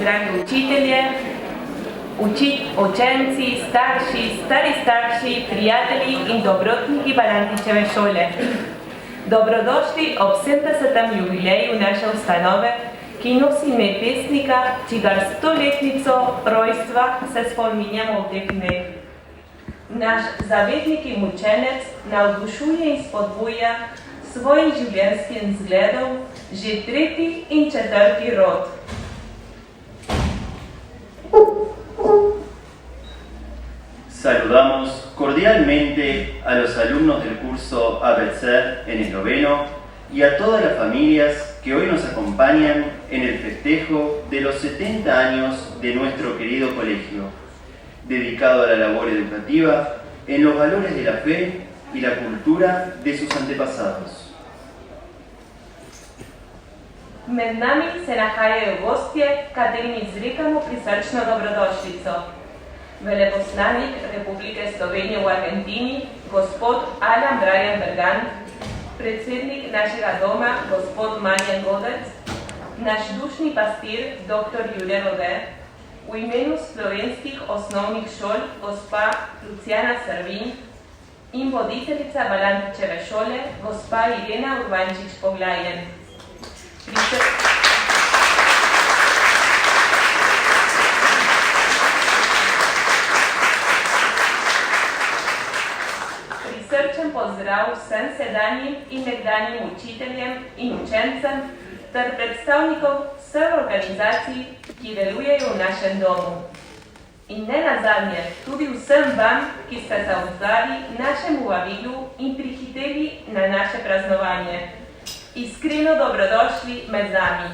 dragi učitelje, učenci, stari starši, prijatelji in dobrotniki Balantičeve šole. Dobrodošli ob 70. jubileju naše ustanove, ki nosi ime pesnika, čigar 100-letnico rojstva se spominjamo v teh dneh. Naš zavetnik in učenec navdušuje in spodbuja svojim življenjskim zgledom že 3. in 4. rod. Saludamos cordialmente a los alumnos del curso ABC en el 9º y a todas las familias que hoy nos acompañan en el festejo de los 70 años de nuestro querido colegio, dedicado a la labor educativa en los valores de la fe y la cultura de sus antepasados. Med nami se nahajajo gostje, katerim izrekamo prisrčno dobrodošlico. Veleposlanik Republike Slovenije v Argentini, gospod Alan Brian Bergant, predsednik našega doma, gospod Marjan Godec, naš dušni pastir, dr. Julija Rode, v imenu slovenskih osnovnih šol, gospa Luciana Servin in voditeljica Balantičeve šole, gospa Irena Urbančič-Poglajen. Prisrčen pozdrav vsem sedanjim in nekdanjim učiteljem in učencem ter predstavnikov vseh organizacij, ki delujejo v našem domu. In ne nazadnje tudi vsem vam, ki ste se odzvali našemu vabilu in prihiteli na naše praznovanje. Iskreno dobrodošli med nami.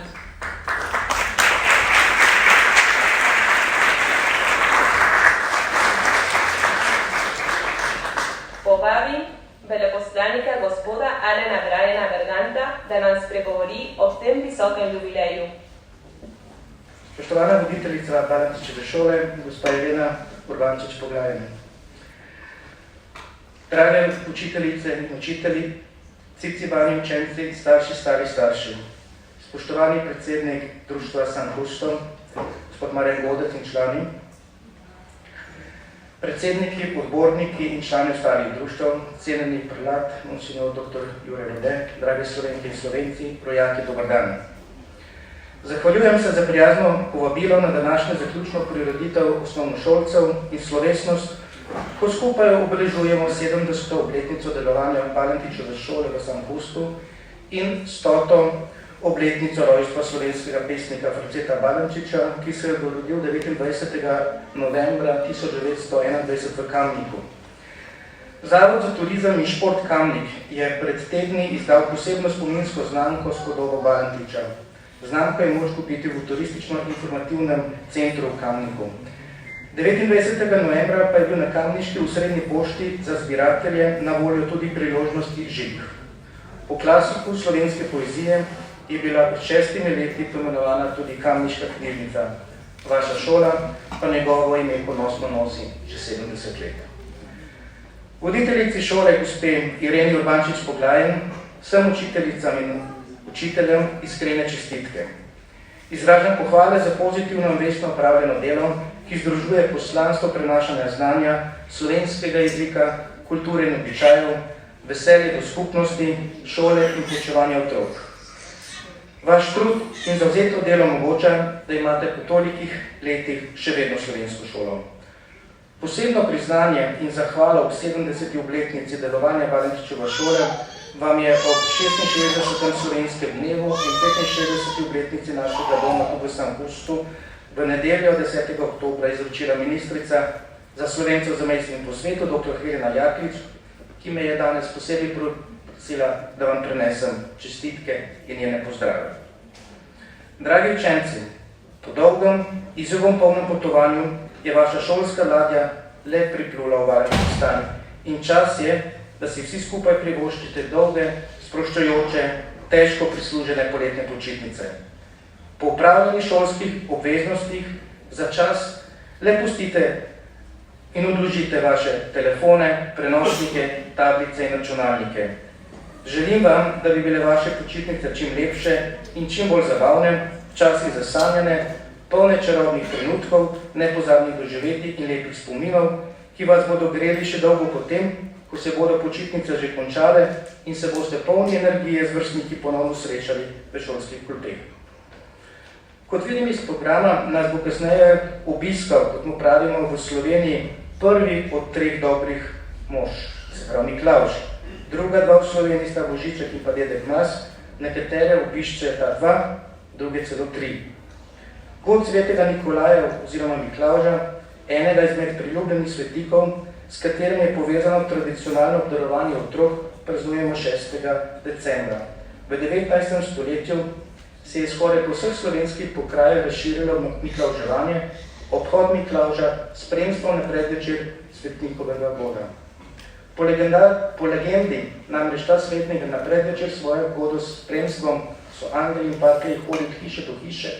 Povabim veleposlanika gospoda Alana Briana Berganta, da nam spregovori o tem visokem jubileju. Spoštovana voditeljica Balantičeve šole, gospa Irena Urbančič-Poglajen. Drage učiteljice in učitelji, cipcibani učenci, starši. Spoštovani predsednik društva San Justo, gospod Marjan Godec in člani, predsedniki, odborniki in člani ostalih društev, cenjeni prelat, monsignor dr. Julija Rode, drage Slovenke in Slovenci, rojaki, dober dan. Zahvaljujem se za prijazno povabilo na današnjo zaključno prireditev osnovnošolcev in slovesnost, ko skupaj obeležujemo 70. obletnico delovanja Balantičeve šole v San Justu in 100. obletnico rojstva slovenskega pesnika Franceta Balančiča, ki se je rodil 29. novembra 1921 v Kamniku. Zavod za turizem in šport Kamnik je pred tedni izdal posebno spominsko znamko s podobo Balantiča. Znamko je moč kupiti v turistično-informativnem centru v Kamniku. 29. novembra pa je bil na Kamniški v srednji pošti za zbiratelje na voljo tudi priložnosti žig. Po klasiku slovenske poezije je bila pred 6 leti poimenovana tudi Kamniška knjižnica. Vaša šola pa njegovo ime ponosno nosi že 70 let. Voditeljici šole, gospe Ireni Urbančič-Poglajen, vsem učiteljicam in učiteljem iskrene čestitke. Izražam pohvale za pozitivno in vestno opravljeno delo, ki združuje poslanstvo prenašanja znanja, slovenskega jezika, kulture in običajev, veselje do skupnosti, šole in poučevanja otrok. Vaš trud in zavzeto delo omogoča, da imate po tolikih letih še vedno slovensko šolo. Posebno priznanje in zahvala ob 70. obletnici delovanja Balantičeve šole vam je ob 66. slovenskem dnevu in 65. obletnici našega doma tu v San Justu v nedeljo 10. oktobra izročila ministrica za Slovence v zamejstvu in po svetu, dr. Helena Jaklič, ki me je danes posebej prosila, da vam prenesem čestitke in njene pozdrave. Dragi učenci, po dolgem, izjugom polnem potovanju je vaša šolska ladja le priplula v varni pristan in čas je, da si vsi skupaj privoščite dolge, sproščajoče, težko prislužene poletne počitnice. Po upravljenih šolskih obveznostih za čas le pustite in odložite vaše telefone, prenosnike, tablice in računalnike. Želim vam, da bi bile vaše počitnice čim lepše in čim bolj zabavne, včasih zasanjene, polne čarobnih trenutkov, nepozabnih doživetij in lepih spominov, ki vas bodo greli še dolgo potem, ko se bodo počitnice že končale in se boste polni energije z vrstniki ponovno srečali v šolskih klopeh. Kot vidim iz programa, nas bo kasneje obiskal, kot mu pravimo v Sloveniji, prvi od 3 dobrih mož, se pravi Miklavž. Druga 2 v Sloveniji sta Božiček in pa dedek Nas, nekatere obišče ta 2, druge celo 3. God svetega Nikolaja oziroma Miklavža, enega izmed priljubljenih svetnikov, s katerim je povezano tradicionalno obdarovanje otrok, praznujemo 6. decembra. V 19. stoletju se je skoraj po vseh slovenskih pokrajih razširilo Miklavževanje, obhod Miklavža, spremstvo na predvečer svetnikovega boga. Po legendi namreč ta svetnik na predvečer svojo vodo s spremstvom so angeli in parkeji hodili hiše do hiše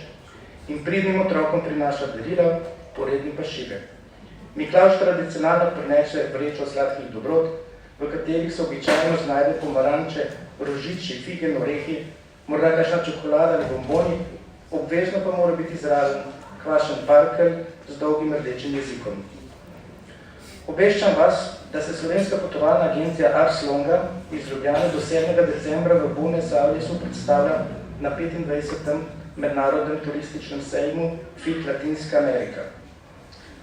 in pridnim otrokom prinaša darila, poredni pa šibe. Miklavž tradicionalno prinese vrečo sladkih dobrot, v katerih se običajno znajde pomaranče, rožiči, fige, orehi, morda kakšna čokolada ali bomboni, obvezno pa mora biti zraven kvašen parkelj z dolgim rdečim jezikom. Obveščam vas, da se slovenska potovalna agencija Ars Longa iz Ljubljane do 7. decembra v Buenos Airesu predstavlja na 25. mednarodnem turističnem sejmu FIT Latinska Amerika.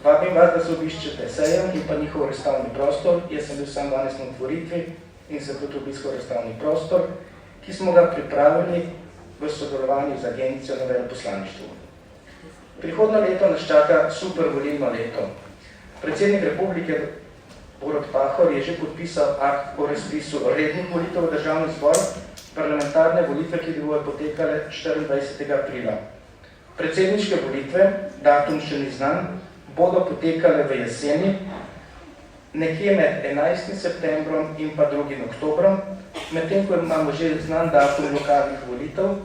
Vabim vas, da se obiščete sejem in pa njihov razstavni prostor. Jaz sem bil sam danes na otvoritvi in sem tudi obiskal razstavni prostor, ki smo ga pripravili v sodelovanju z agencijo na veleposlaništvu. Prihodno leto nas čaka super volilno leto. Predsednik republike Borut Pahor je že podpisal akt o razpisu rednih volitev v državni zbor, parlamentarne volitve, ki bodo potekale 24. aprila. Predsedniške volitve, datum še ni znan, bodo potekale v jeseni, nekje med 11. septembrom in pa 2. oktobrom, medtem ko imamo že znan datum lokalnih volitev,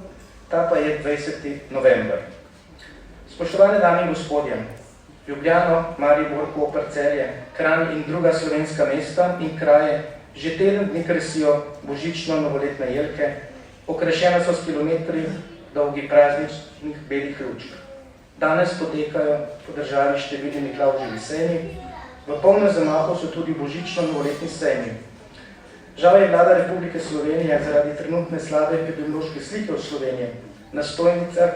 ta pa je 20. november. Spoštovane dame in gospodje, Ljubljano, Maribor, Koper, Celje, Kranj in druga slovenska mesta in kraje že teden dni krasijo božično-novoletne jelke, okrašena so s kilometri dolgi prazničnih belih lučk. Danes potekajo po državi številni Miklavževi sejmi, v polnem zamahu so tudi božično-novoletni sejmi. Žal je vlada Republike Slovenije zaradi trenutne slabe epidemiološke slike v Sloveniji na stojnicah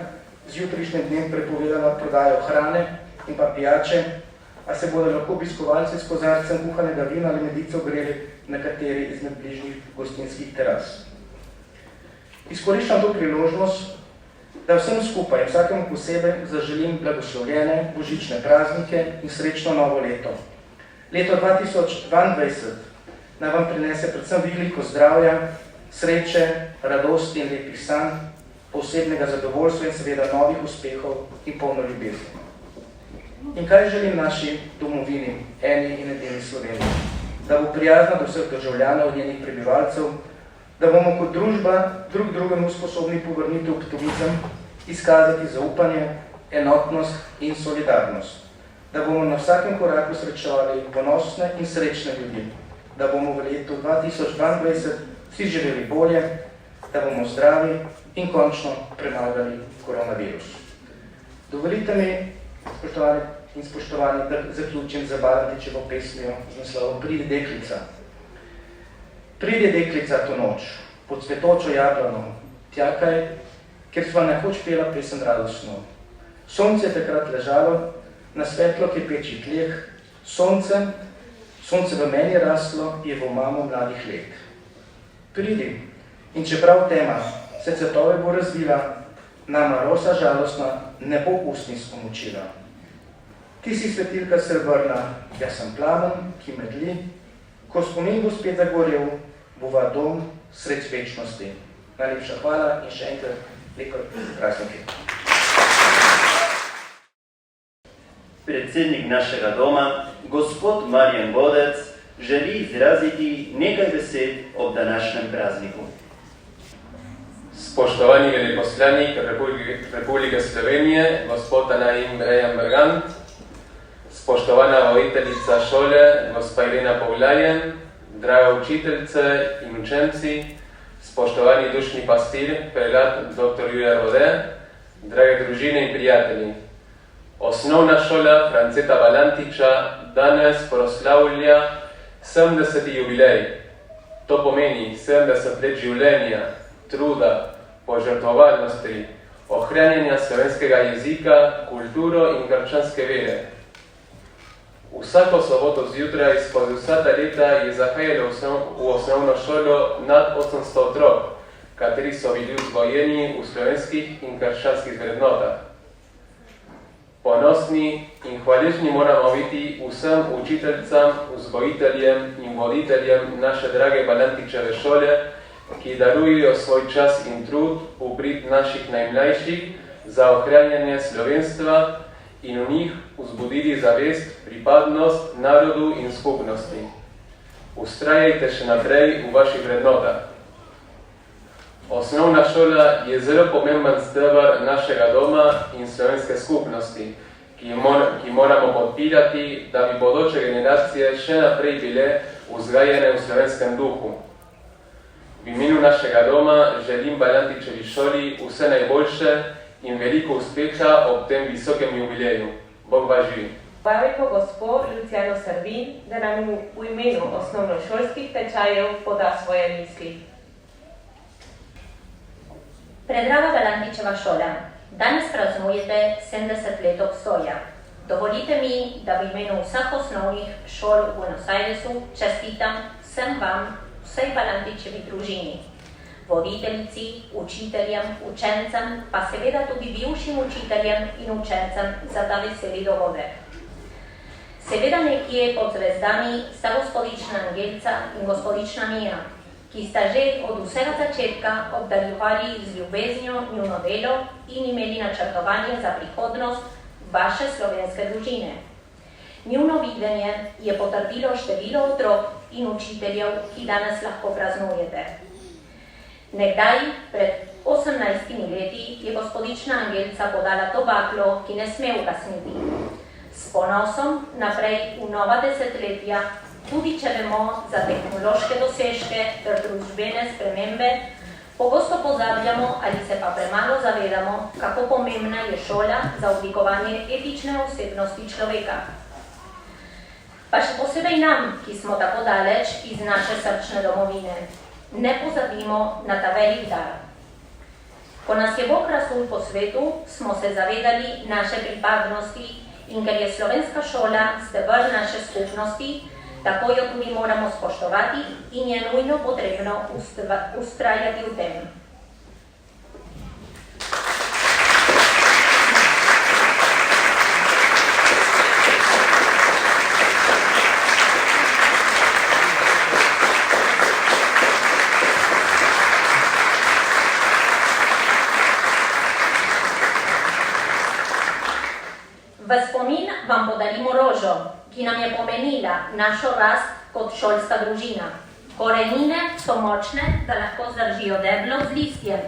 z jutrišnjim dnem prepovedala prodajo hrane in pa pijače, a se bodo lahko obiskovalci s kozarcem kuhanega vina ali medico greli na kateri izmed bližnjih gostinskih teras. Izkoriščam to priložnost, da vsem skupaj, vsakemu posebej, zaželim blagoslovljene božične praznike in srečno novo leto. Leto 2022 naj vam prinese predvsem veliko zdravja, sreče, radosti in lepih sanj, posebnega zadovoljstva in seveda novih uspehov in polno ljubezni. In kaj želim naši domovini, eni in edini Sloveniji? Da bo prijazna do vseh državljanov in njenih prebivalcev, da bomo kot družba drug drugemu sposobni povrniti optimizem, izkazati zaupanje, enotnost in solidarnost. Da bomo na vsakem koraku srečevali ponosne in srečne ljudi. Da bomo v letu 2022 vsi živeli bolje, da bomo zdravi in končno premagali koronavirus. Dovolite mi, spoštovani in spoštovani, da zaključim z Barantičevo pesmijo z naslovom Pridi deklica. Pridi deklica to noč, pod cvetočo jablano, tjakaj, kjer sva nekoč pela pesem radostno. Sonce je takrat ležalo na svetlo kipečih tleh, sonce v meni raslo je v omamo mladih let. Pridi, in čeprav tema se cvetove bo razvila, nama rosa žalostna ne bo ustnic pomočila. Ti si svetilka srebrna, jaz sem plamen, ki medli, ko spomin bo spet zagorel, bova dom sred večnosti. Najlepša hvala in še enkrat lepo praznike. Predsednik našega doma, gospod Marjan Vodec, želi izraziti nekaj besed ob današnjem prazniku. Spoštovani veleposlanik Republike Slovenije, gospod Anaim Rejan Bergant, spoštovana voditeljica šole, gospa Irena Pavlajen, draga učiteljice in učenci, spoštovani dušni pastir, prelat dr. Jure Rode, drage družine in prijatelji. Osnovna šola Franceta Valantiča danes proslavlja 70. jubilej. To pomeni 70 let življenja, truda, požrtvovalnosti, ohranjanja slovenskega jezika, kulturo in krščanske vere. Vsako soboto zjutraj skozi vsa ta leta je zahajalo v osnovno šolo nad 800 otrok, kateri so bili vzgojeni v slovenskih in krščanskih vrednotah. Ponosni in hvaležni moramo biti vsem učiteljcam, vzgojiteljem in voditeljem naše drage Valantičeve šole, ki darujejo svoj čas in trud v prid naših najmlajših za ohranjanje slovenstva in v njih vzbudili zavest, pripadnost narodu in skupnosti. Vztrajajte še naprej v vaših vrednotah. Osnovna šola je zelo pomemben steber našega doma in slovenske skupnosti, ki moramo podpirati, da bi bodoče generacije še naprej bile vzgajene v slovenskem duhu. V imenu našega doma želim Valantičevi šoli vse najboljše in veliko uspeha ob tem visokem jubileju. Bog vas živi. Vabimo gospod Luciano Servin, da nam v imenu osnovnošolskih tečajev poda svoje misli. Predraga Valantičeva šola, danes praznujete 70 let obstoja. Dovolite mi, da v imenu vseh osnovnih šol v Buenos Airesu čestitam vsem vam, vsej Valantičevi družini, voditeljici, učiteljem, učencem, pa seveda tudi bivšim učiteljem in učencem za ta veseli dogodek. Seveda nekje pod zvezdami sta gospodična Angelca in gospodična Mija, ki sta že od vsega začetka obdarovali z ljubeznjo njuno delo in imeli načrtovanje za prihodnost vaše slovenske družine. Njuno videnje je potrdilo število otrok in učiteljev, ki danes lahko praznujete. Nekdaj, pred 18 leti, je gospodična Angelca podala to baklo, ki ne sme ugasniti. S ponosom naprej v nova desetletja, tudi če vemo za tehnološke dosežke ter družbene spremembe, pogosto pozabljamo ali se pa premalo zavedamo, kako pomembna je šola za oblikovanje etične osebnosti človeka. Pa še posebej nam, ki smo tako daleč iz naše srčne domovine, ne pozabimo na ta velik dar. Ko nas je Bog razsul po svetu, smo se zavedali naše pripadnosti in ker je slovenska šola steber naše skupnosti, tako jo tudi moramo spoštovati in je nujno potrebno ustrajati v tem. V spomin vam podarimo rožo, ki nam je pomenila našo rast kot šolska družina. Korenine so močne, da lahko zdržijo deblo z listjem,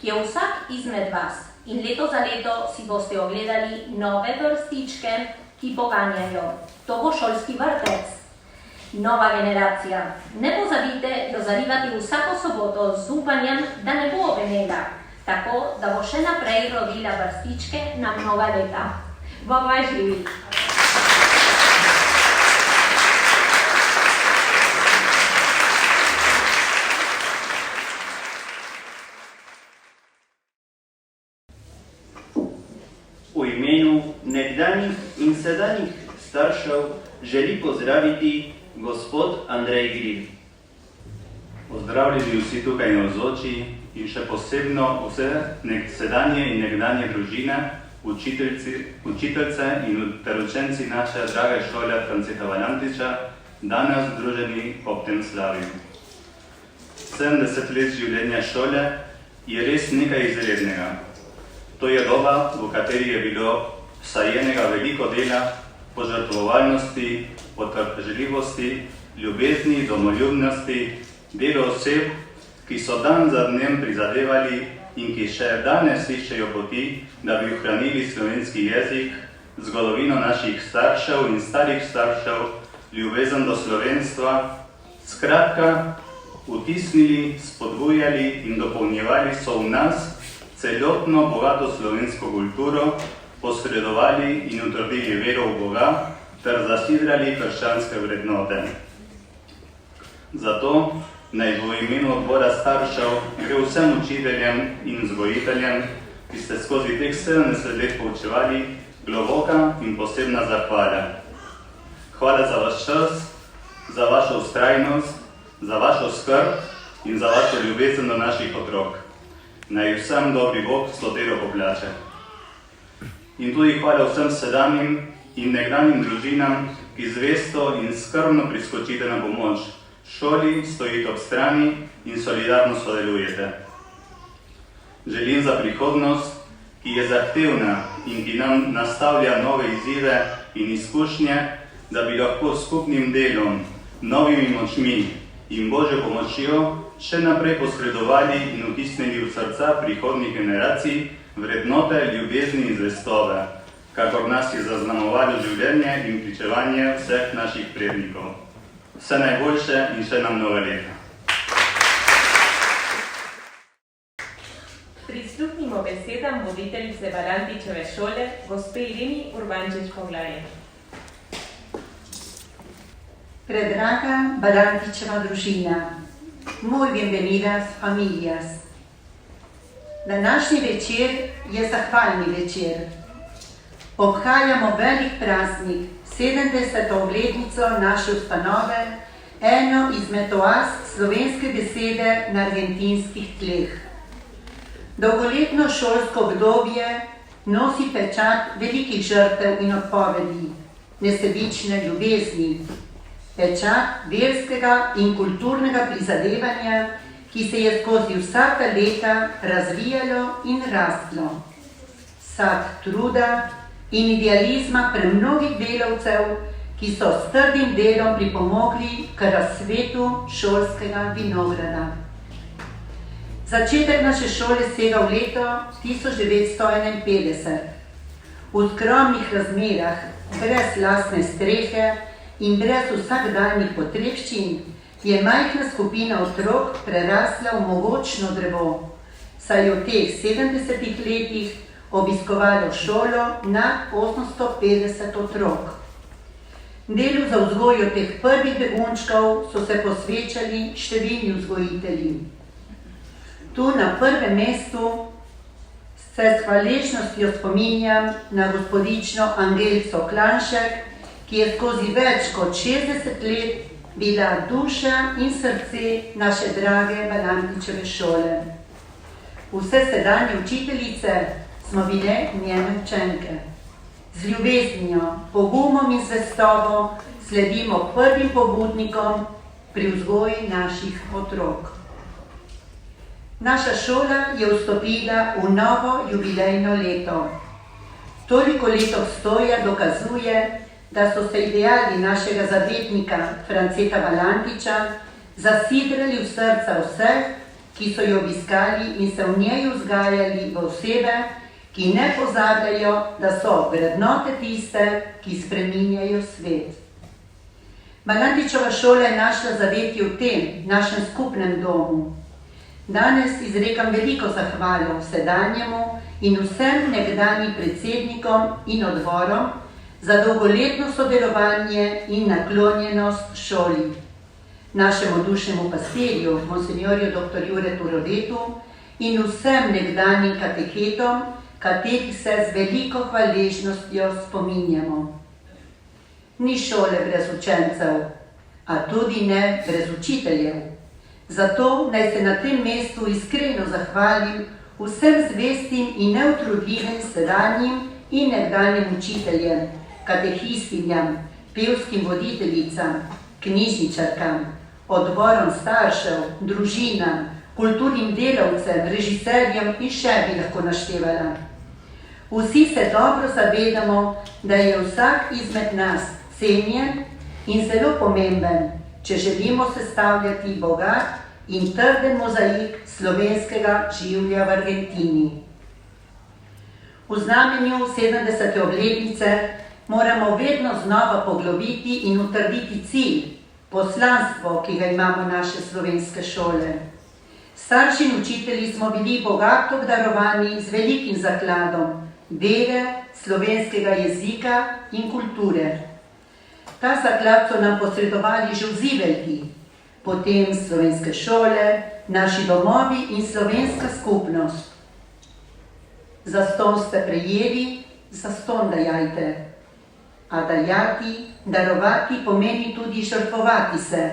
ki je vsak izmed vas. In leto za leto si boste ogledali nove vrstičke, ki poganjajo. To bo šolski vrtec. Nova generacija. Ne pozabite jo zarivati vsako soboto z upanjem, da ne bo ovenela, tako da bo še naprej rodila vrstičke na mnoga leta. Bog vas živi. V imenu nekdanjih in sedanjih staršev želi pozdraviti gospod Andrej Gril. Pozdravljeni vsi tukaj navzoči in še posebno vse sedanje in nekdanje družine, učiteljce in učenci naše drage šole Franceta Valantiča, danes združeni ob tem slavju. 70 let življenja šole je res nekaj izrednega. To je doba, v kateri je bilo vsajenega veliko dela, požrtvovalnosti, potrpežljivosti, ljubezni, domoljubnosti, delo oseb, ki so dan za dnem prizadevali in ki še danes iščejo poti, da bi ohranili slovenski jezik, zgodovino naših staršev in starih staršev, ljubezen do slovenstva, skratka, vtisnili, spodbujali in dopolnjevali so v nas celotno bogato slovensko kulturo posredovali in utrdili vero v Boga ter zasidrali krščanske vrednote. Zato naj v imenu odbora staršev gre vsem učiteljem in vzgojiteljem, ki ste skozi teh 70 let poučevali, globoka in posebna zahvala. Hvala za vaš čas, za vašo vztrajnost, za vašo skrb in za vašo ljubezen do naših otrok. Naj vsem dobri Bog slotero poplače. In tudi hvala vsem sedanjim in nekdanjim družinam, ki zvesto in skrbno priskočite na pomoč. Šoli stojite ob strani in solidarno sodelujete. Želim za prihodnost, ki je zahtevna in ki nam nastavlja nove izzive in izkušnje, da bi lahko skupnim delom, novimi močmi in Božjo pomočjo še naprej posredovali in vtisnili v srca prihodnjih generacij vrednote, ljubezni in zvestobe, kakor nas je zaznamovalo življenje in pričevanje vseh naših prednikov. Vse najboljše in še nam nova leta. Prisluhnimo besedam voditeljice Valantičeve šole, gospe Irini Urbančič-Koglaje. Predraga Valantičeva družina, muy bienvenidas familias. Današnji večer je zahvalni večer. Obhajamo velik praznik, 70. obletnico naše ustanove, eno izmed oaz slovenske besede na argentinskih tleh. Dolgoletno šolsko obdobje nosi pečat velikih žrtev in odpovedi, nesebične ljubezni, pečat verskega in kulturnega prizadevanja, ki se je skozi vsaka leta razvijalo in rastlo. Sad truda in idealizma premnogih delavcev, ki so s trdim delom pripomogli k razcvetu šolskega vinograda. Začetek naše šole sega v leto 1951. V skromnih razmerah, brez lastne strehe in brez vsakdanjih potrebščin, je majhna skupina otrok prerasla v mogočno drevo, saj je v teh 70 letih obiskovalo šolo na 850 otrok. Delu za vzgojo teh prvih begunčkov so se posvečali številni vzgojitelji. Tu na prvem mestu se s hvaležnostjo spominjam na gospodično Angelico Klanšek, ki je skozi več kot 60 let bila duša in srce naše drage Valantičeve šole. Vse sedanje učiteljice smo bile njene učenke. Z ljubeznijo, pogumom in zvestobo sledimo prvim pobudnikom pri vzgoji naših otrok. Naša šola je vstopila v novo jubilejno leto. Toliko let obstoja dokazuje, da so se ideali našega zavetnika Franceta Valantiča zasidrali v srca vseh, ki so jo obiskali in se v njej vzgajali v osebe, ki ne pozabljajo, da so vrednote tiste, ki spreminjajo svet. Valantičeva šola je našla zavetje v tem, našem skupnem domu. Danes izrekam veliko zahvalo sedanjemu in vsem nekdanjim predsednikom in odborom za dolgoletno sodelovanje in naklonjenost šoli. Našemu dušnemu pastirju, monsenjorju dr. Juretu Rodetu in vsem nekdanjim katehetom, katerih se z veliko hvaležnostjo spominjamo. Ni šole brez učencev, a tudi ne brez učiteljev. Zato naj se na tem mestu iskreno zahvalim vsem zvestim in neutrudljivim sedanjim in nekdanjim učiteljem, katehistinjam, pevskim voditeljicam, knjižničarkam, odborom staršev, družinam, kulturnim delavcem, režiserjem in še bi lahko naštevala. Vsi se dobro zavedamo, da je vsak izmed nas cenjen in zelo pomemben, če želimo sestavljati bogat in trden mozaik slovenskega življa v Argentini. V znamenju 70. obletnice moramo vedno znova poglobiti in utrditi cilj, poslanstvo, ki ga imamo naše slovenske šole. Starši in učitelji smo bili bogato obdarovani z velikim zakladom, vere, slovenskega jezika in kulture. Ta zaklad so nam posredovali že vzivelki, potem slovenske šole, naši domovi in slovenska skupnost. Zastonj ste prejeli, zastonj dajajte. A dajati, darovati pomeni tudi žrtvovati se.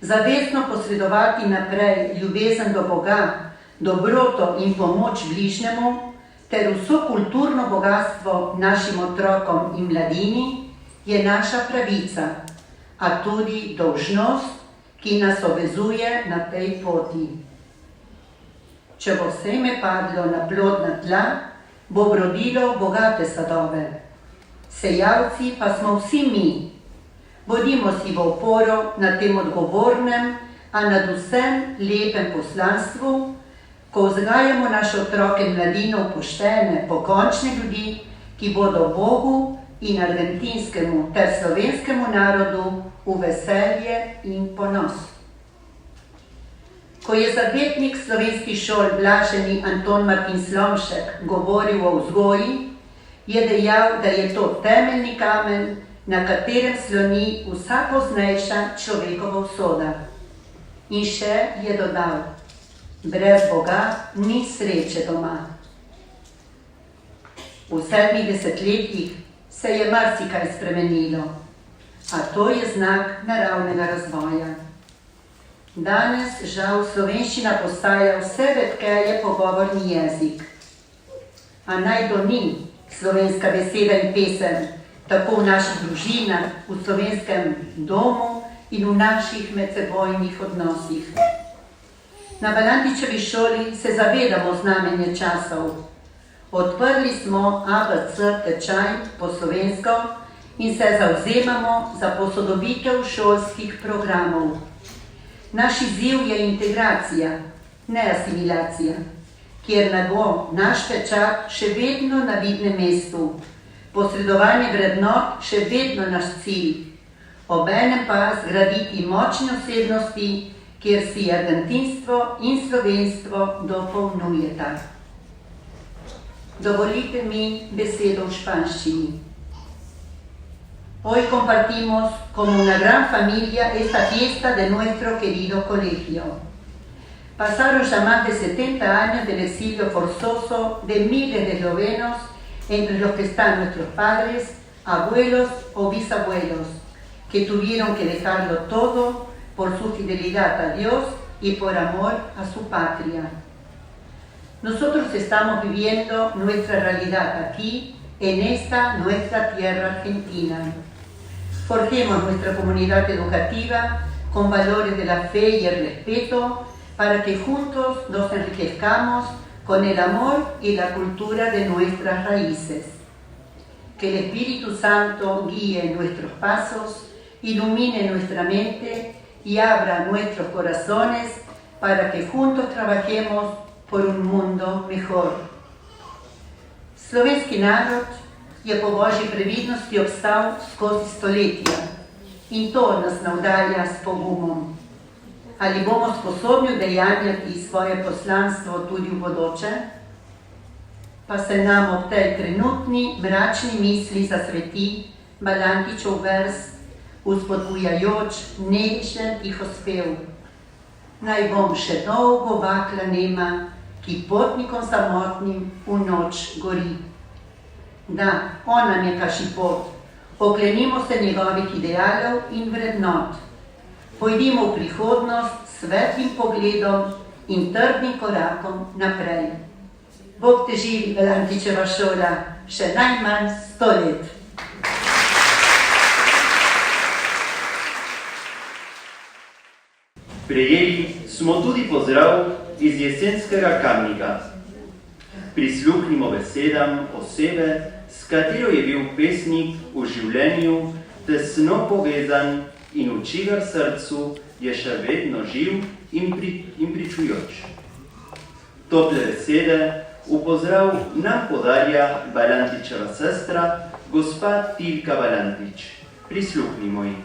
Zavestno posredovati naprej ljubezen do Boga, dobroto in pomoč bližnjemu, ter vso kulturno bogatstvo našim otrokom in mladini, je naša pravica, a tudi dolžnost, ki nas obvezuje na tej poti. Če bo seme padlo na plodna tla, bo obrodilo bogate sadove. Sejavci pa smo vsi mi. Bodimo si v oporo na tem odgovornem, a nadvsem lepem poslanstvu, ko vzgajamo naše otroke in mladino v poštene, pokončne ljudi, ki bodo Bogu in argentinskemu ter slovenskemu narodu v veselje in ponos. Ko je zavetnik slovenskih šol blaženi Anton Martin Slomšek govoril o vzgoji, je dejal, da je to temeljni kamen, na katerem sloni vsa poznejša človekova usoda. In še je dodal, brez Boga ni sreče doma. V 7 desetletjih se je marsikaj spremenilo, a to je znak naravnega razvoja. Danes žal slovenščina postaja vse redkeje pogovorni jezik. A naj to ni slovenska beseda in pesem, tako v naših družinah, v slovenskem domu in v naših medsebojnih odnosih. Na Balantičevi šoli se zavedamo znamenja časov. Odprli smo ABC tečaj po slovensko in se zavzemamo za posodobitev šolskih programov. Naš izziv je integracija, ne asimilacija, kjer ne bo naš pečat še vedno na vidnem mestu, posredovanje vrednot še vedno naš cilj, obenem pa zgraditi močne osebnosti, kjer si argentinstvo in slovenstvo dopolnjujeta. Dovolite mi besedo v španščini. Hoy compartimos como una gran familia esta fiesta de nuestro querido colegio. Pasaron ya más de 70 años del exilio forzoso de miles de eslovenos, entre los que están nuestros padres, abuelos o bisabuelos, que tuvieron que dejarlo todo por su fidelidad a Dios y por amor a su patria. Nosotros estamos viviendo nuestra realidad aquí, en esta nuestra tierra argentina. Forjemos nuestra comunidad educativa con valores de la fe y el respeto para que juntos nos enriquezcamos con el amor y la cultura de nuestras raíces. Que el Espíritu Santo guíe nuestros pasos, ilumine nuestra mente y abra nuestros corazones para que juntos trabajemos por un mundo mejor. Slovenski narod je po Božji previdnosti obstal skozi stoletja in to nas navdaja s pogumom. Ali bomo sposobni udejanjati svoje poslanstvo tudi v bodoče? Pa se nam ob tej trenutni mračni misli zasveti Balantičev vers, vzpodbujajoč nežen tihospev. Naj bom še dolgo bakla nema, ki potnikom samotnim v noč gori. Da, on nam je kaši pot, oklenimo se njegovih idealov in vrednot. Pojdimo v prihodnost s svetlim pogledom in trdnim korakom naprej. Bog te živi, Balantičeva šola, še najmanj 100 let. Prejeli smo tudi pozdrav iz jesenskega Kamnika. Prisluhnimo besedam osebe, s katero je bil pesnik v življenju tesno povezan in v čigar srcu je še vedno živ in pričujoč. Tople besede v pozdrav nam podarja Balantičeva sestra, gospa Tilka Balantič. Prisluhnimo ji.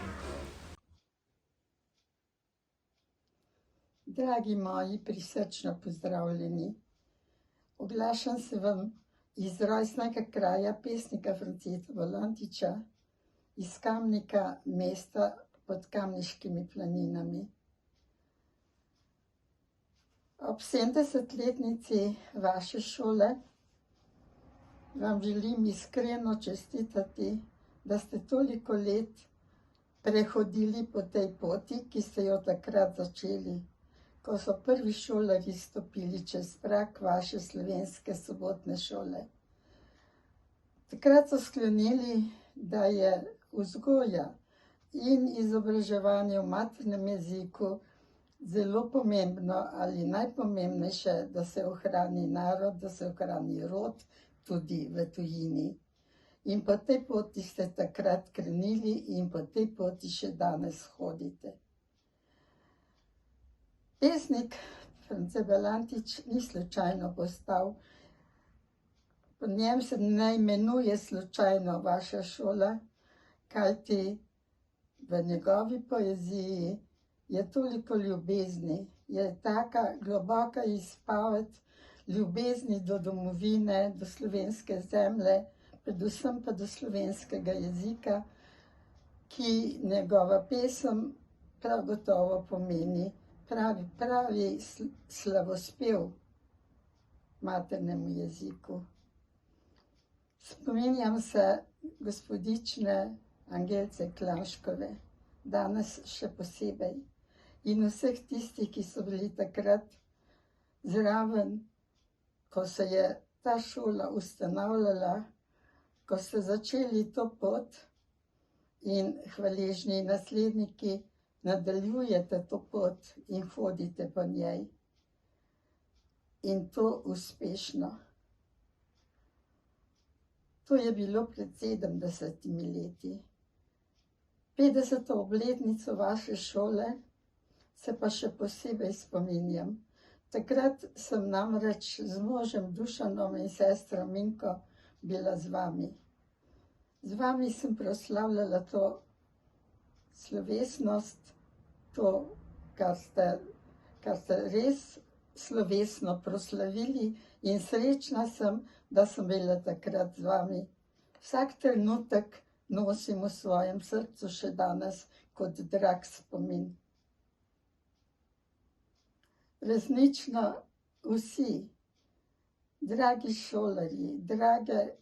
Dragi moji, prisrčno pozdravljeni. Oglašam se vam iz rojstnega kraja pesnika Franceta Valantiča, iz Kamnika, mesta pod Kamniškimi planinami. Ob 70-letnici vaše šole vam želim iskreno čestitati, da ste toliko let prehodili po tej poti, ki ste jo takrat začeli, ko so prvi šolarji stopili čez prag vaše slovenske sobotne šole. Takrat so sklenili, da je vzgoja in izobraževanje v maternem jeziku zelo pomembno ali najpomembnejše, da se ohrani narod, da se ohrani rod tudi v tujini. In po tej poti ste takrat krenili in po tej poti še danes hodite. Pesnik France Valantič ni slučajno postal. Po njem se ne imenuje slučajno vaša šola, kajti v njegovi poeziji je toliko ljubezni, je taka globoka izpoved ljubezni do domovine, do slovenske zemlje, predvsem pa do slovenskega jezika, ki njegova pesem prav gotovo pomeni pravi slavospev maternemu jeziku. Spominjam se gospodične Angelce Klavškove, danes še posebej, in vseh tistih, ki so bili takrat zraven, ko se je ta šola ustanavljala, ko ste začeli to pot in hvaležni nasledniki nadaljujete to pot in hodite po njej. In to uspešno. To je bilo pred 70 leti. 50. obletnico vaše šole se pa še posebej spominjam. Takrat sem namreč z možem Dušanom in sestro Minko bila z vami. Z vami sem proslavljala to slovesnost, to, kar ste res slovesno proslavili, in srečna sem, da sem bila takrat z vami. Vsak trenutek nosim v svojem srcu še danes kot drag spomin. Resnično vsi, dragi šolarji,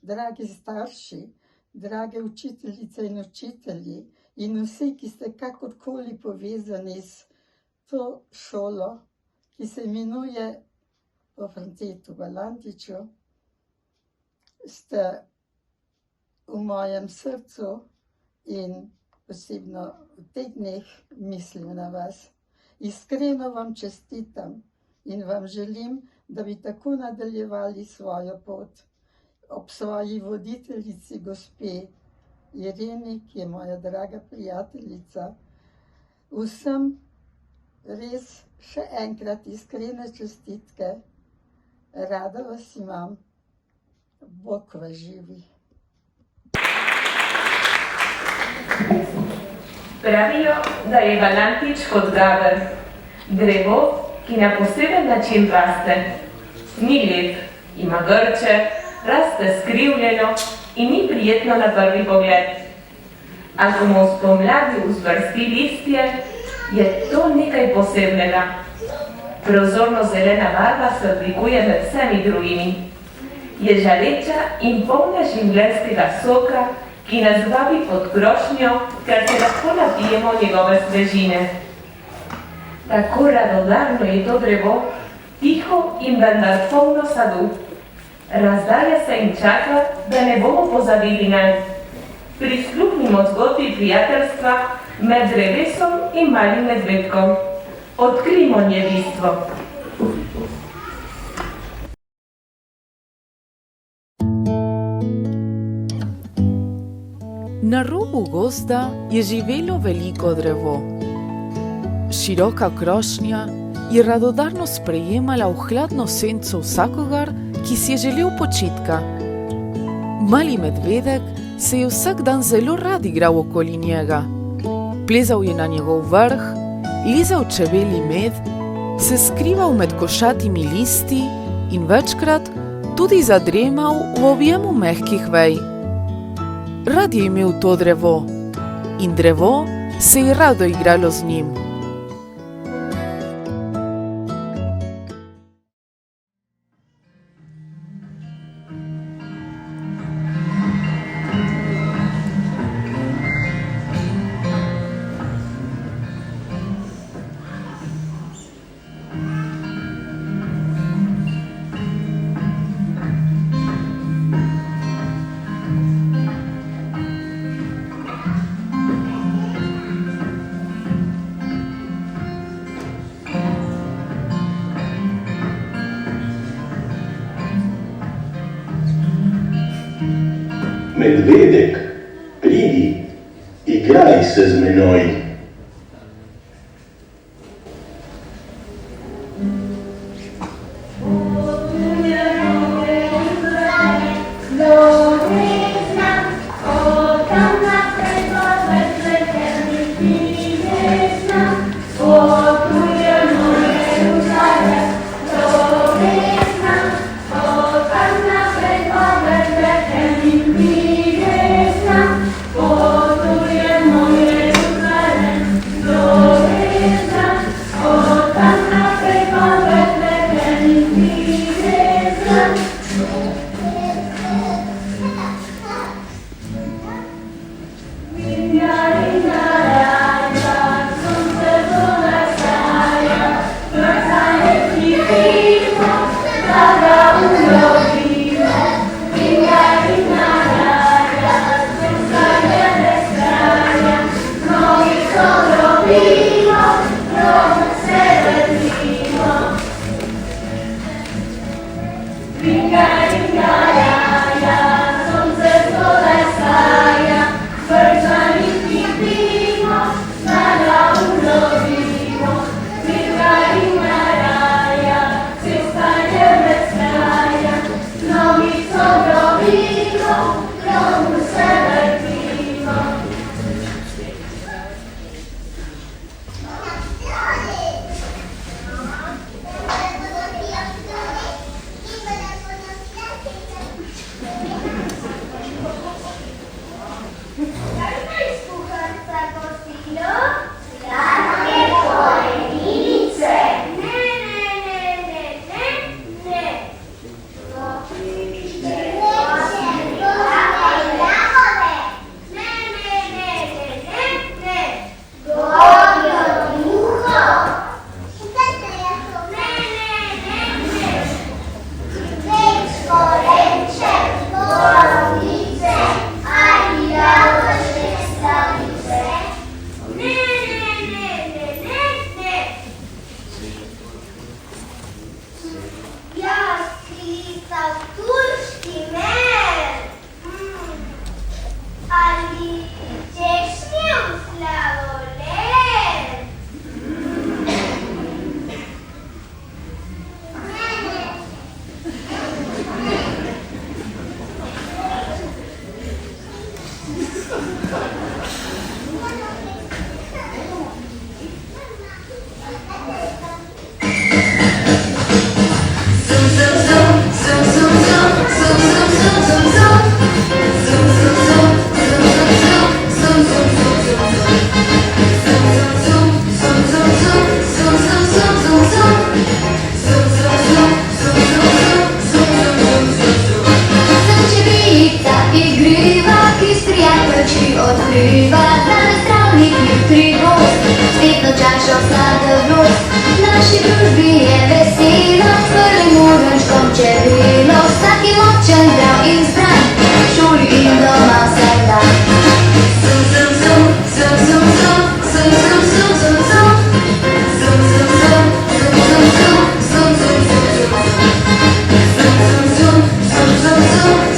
dragi starši, drage učiteljice in učitelji in vsi, ki ste kakorkoli povezani s to šolo, ki se imenuje po Francetu Valantiču, ste v mojem srcu in posebno v teh dneh mislim na vas. Iskreno vam čestitam in vam želim, da bi tako nadaljevali svojo pot ob svoji voditeljici gospe Ireni, ki je moja draga prijateljica. Vsem res še enkrat iskrene čestitke. Rada vas imam. Bog vas živi. Pravijo, da je Valantič kot gaber, drevo, ki na poseben način raste. Ni lep, ima grče, raste skrivljeno in ni prijetno na prvi pogled. A ko mu spomladi vzvrsti listje, je to nekaj posebnega. Prozorno zelena barva se odlikuje med vsemi drugimi. Je žaleča in polna življenjskega soka, ki nas vabi pod grošnjo, ker se lahko napijemo njegove svežine. Tako radodarno je to drevo, tiho in vendar polno sadu. Razdaja se in čaka, da ne bomo pozabili nanj. Prisluhnimo zgodbi prijateljstva med drevesom in malim medvedkom. Odkrijmo nje bistvo. Na robu gozda je živelo veliko drevo. Široka krošnja je radodarno sprejemala v hladno senco vsakogar, ki si je želel počitka. Mali medvedek se je vsak dan zelo rad igral okoli njega. Plezal je na njegov vrh, lizal čebelji med, se skrival med košatimi listi in večkrat tudi zadremal v objemu mehkih vej. Rad je imel to drevo in drevo se je rado igralo z njim. Medvedek, pridi, igraj se z menoj.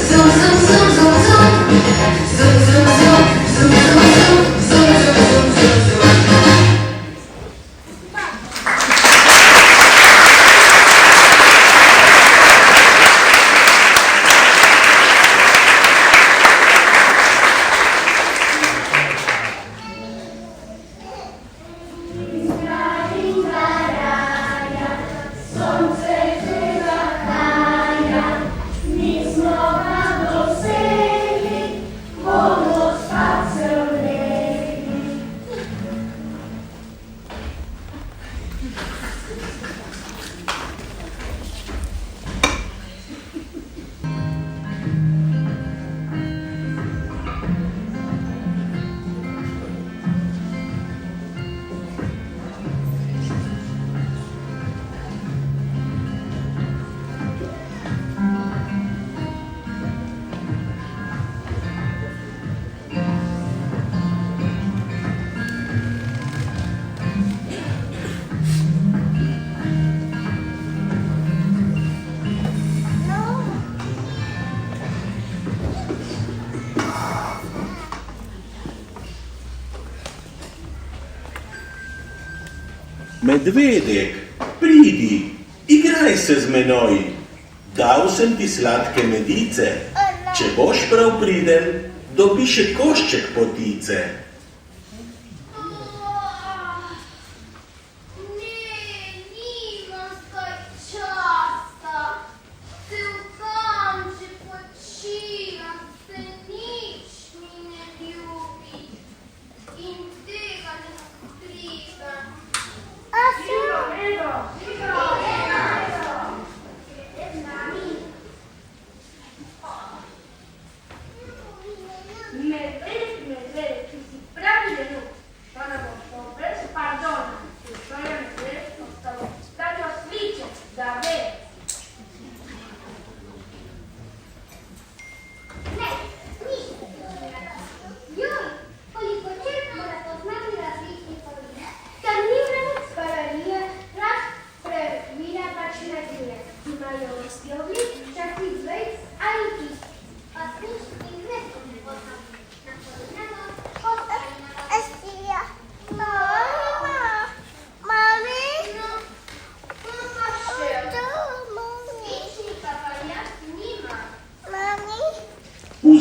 Zoom, zoom, zoom, zoom, zoom. Medvedek, pridi, igraj se z menoj. Dal sem ti sladke medice. Če boš prav priden, dobi še košček potice.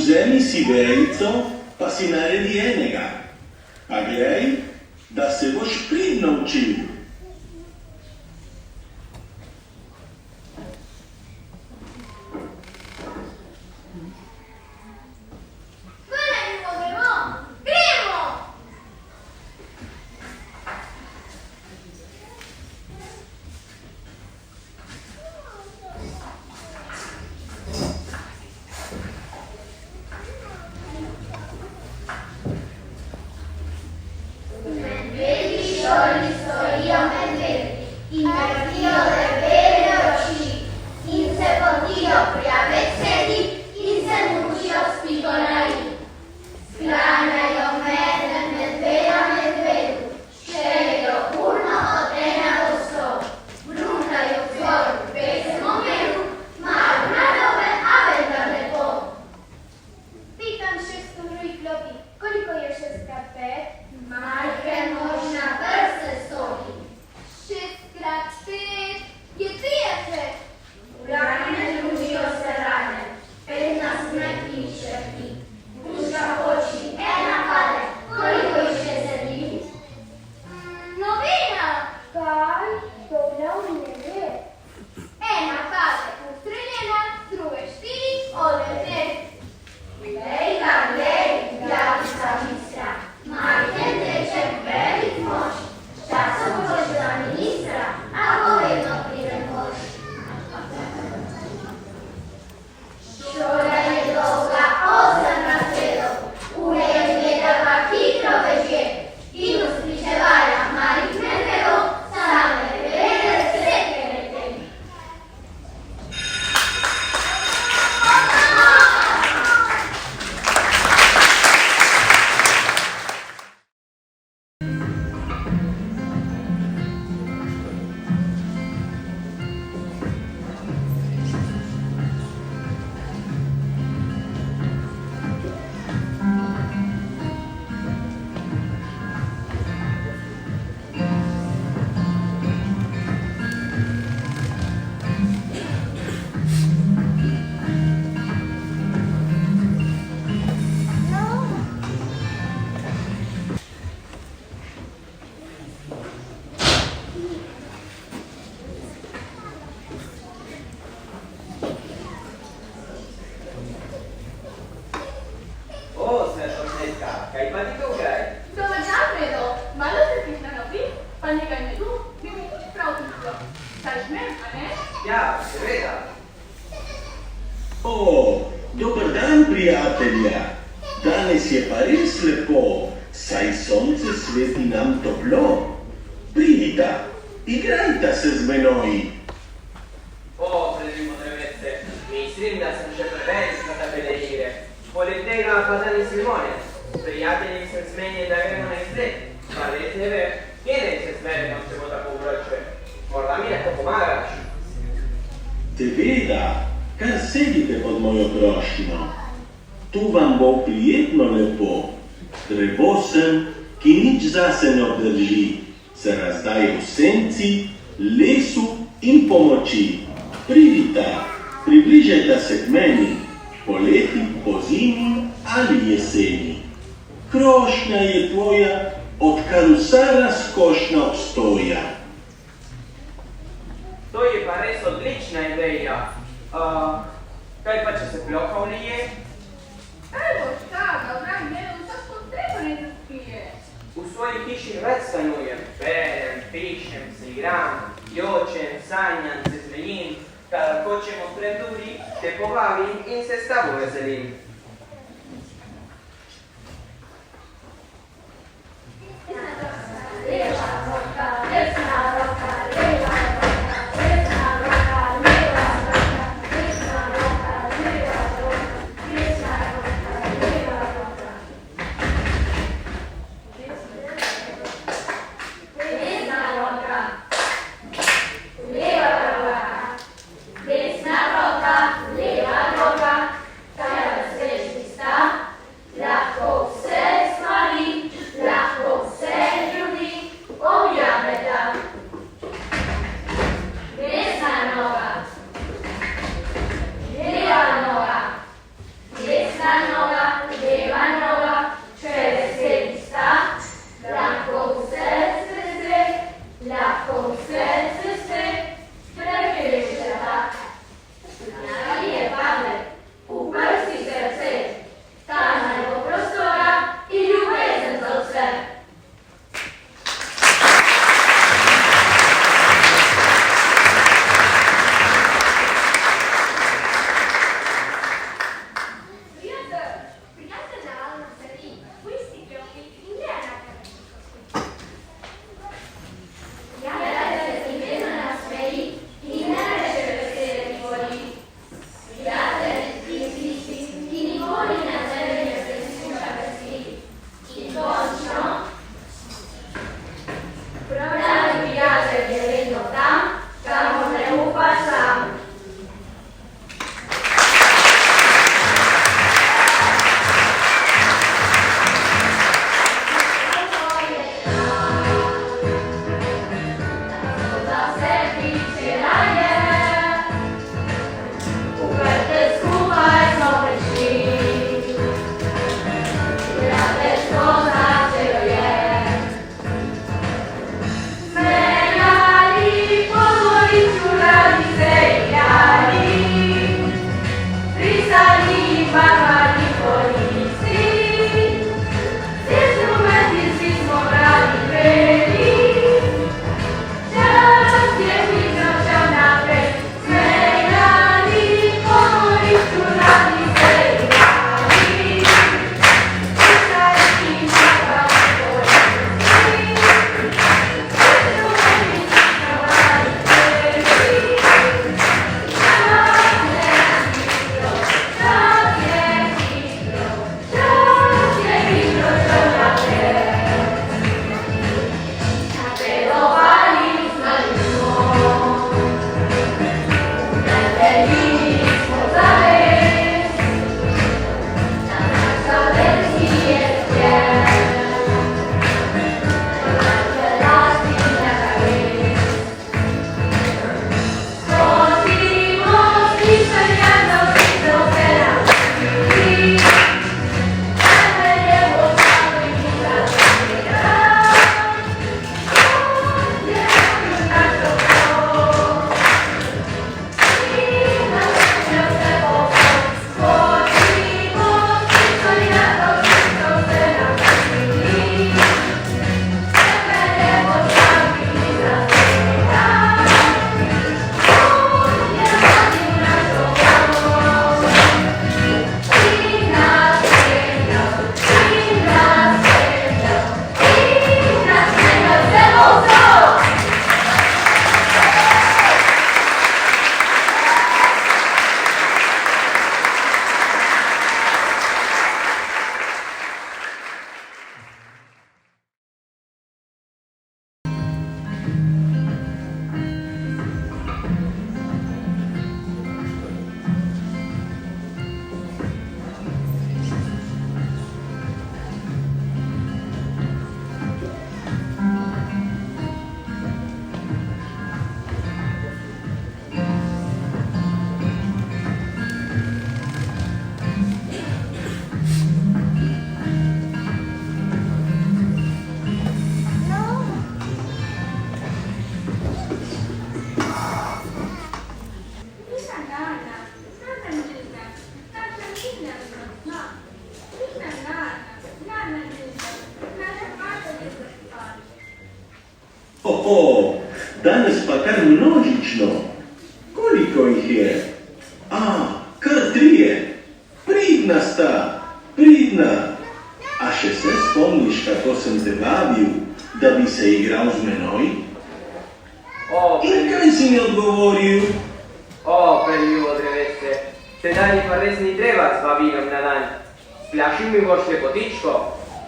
Vzemi si vejico, pa si naredi enega. Pa glej, da se boš pridno učil. Dober dan, prijatelja. Danes je pa res lepo, saj sonce sveti nam toplo. Pridita, igrajta se z menoj. Predimo drevece, mislim, da sem že preveč za takele igre. Poleg tega pa danes limone. S prijatelji sem zmenil, da gremo na izlet. Pa res ne ve, kje se zmerimo, če bo tako vroče. Morda mi lahko pomagaš. Seveda, kar sedite pod mojo prošnjo. Tu vam bo prijetno lepo. Drevo sem, ki nič zase ne obdrži. se razdaje v senci, lesu in pomoči. Pridita, približajta se k meni, poleti, pozimi ali jeseni. Krošnja je tvoja, odkar vsa razkošna obstoja. To je pa res odlična ideja. Kaj pa, če se ploha vlije? Evo šta, da vrem njeno vsako treba ne zaspije. V svoji hiši več stanujem. Berem, pišem, se igram, jočem, sanjam, se zmenim. Kada hočemo pred duri, te povabim in se s tabo veselim. Desna roka, leva roka, cara Danes pa kar množično. Koliko jih je? Kar 3. Pridna sta, pridna. A še se spomniš, kako sem te vabil, da bi se igral z menoj? In kaj si mi odgovoril? Preljubo drevece, sedaj pa res ni treba s vabilom na dan. Splašil mi boš lepotičko,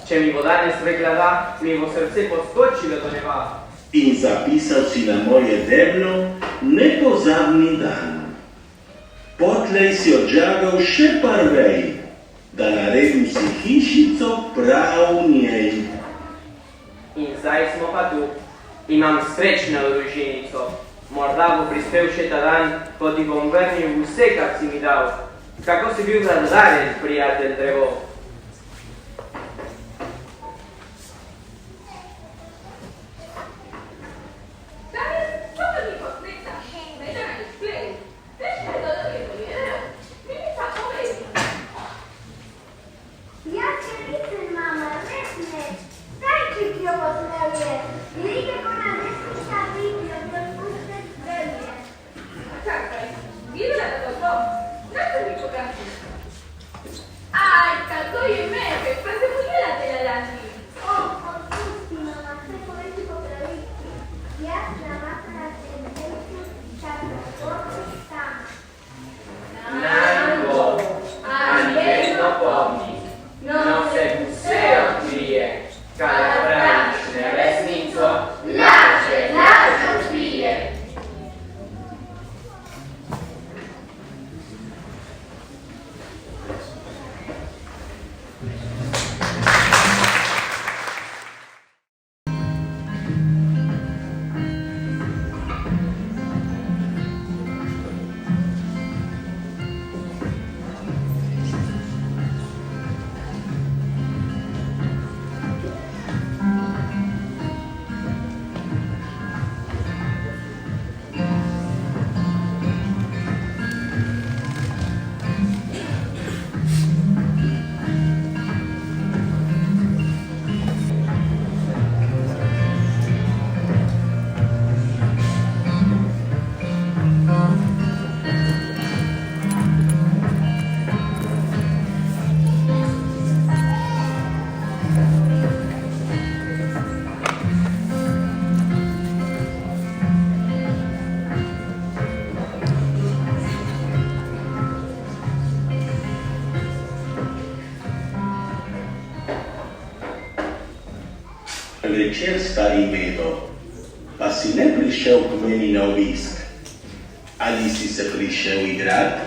če mi bo danes rekla da, mi bo srce poskočilo do neba. In zapisal si na moje deblo nepozabni dan. Potlej si odžagal še par vej, da naredil si hišico prav v njej. In zdaj smo pa tu. Imam srečno družinico. Morda bo prispel še ta dan, ko ti bom vrnil vse, kar si mi dal. Kako si bil zadaren, prijatelj drevo? Večer, stari Medo, pa si ne prišel k meni na obisk? Ali si se prišel igrat?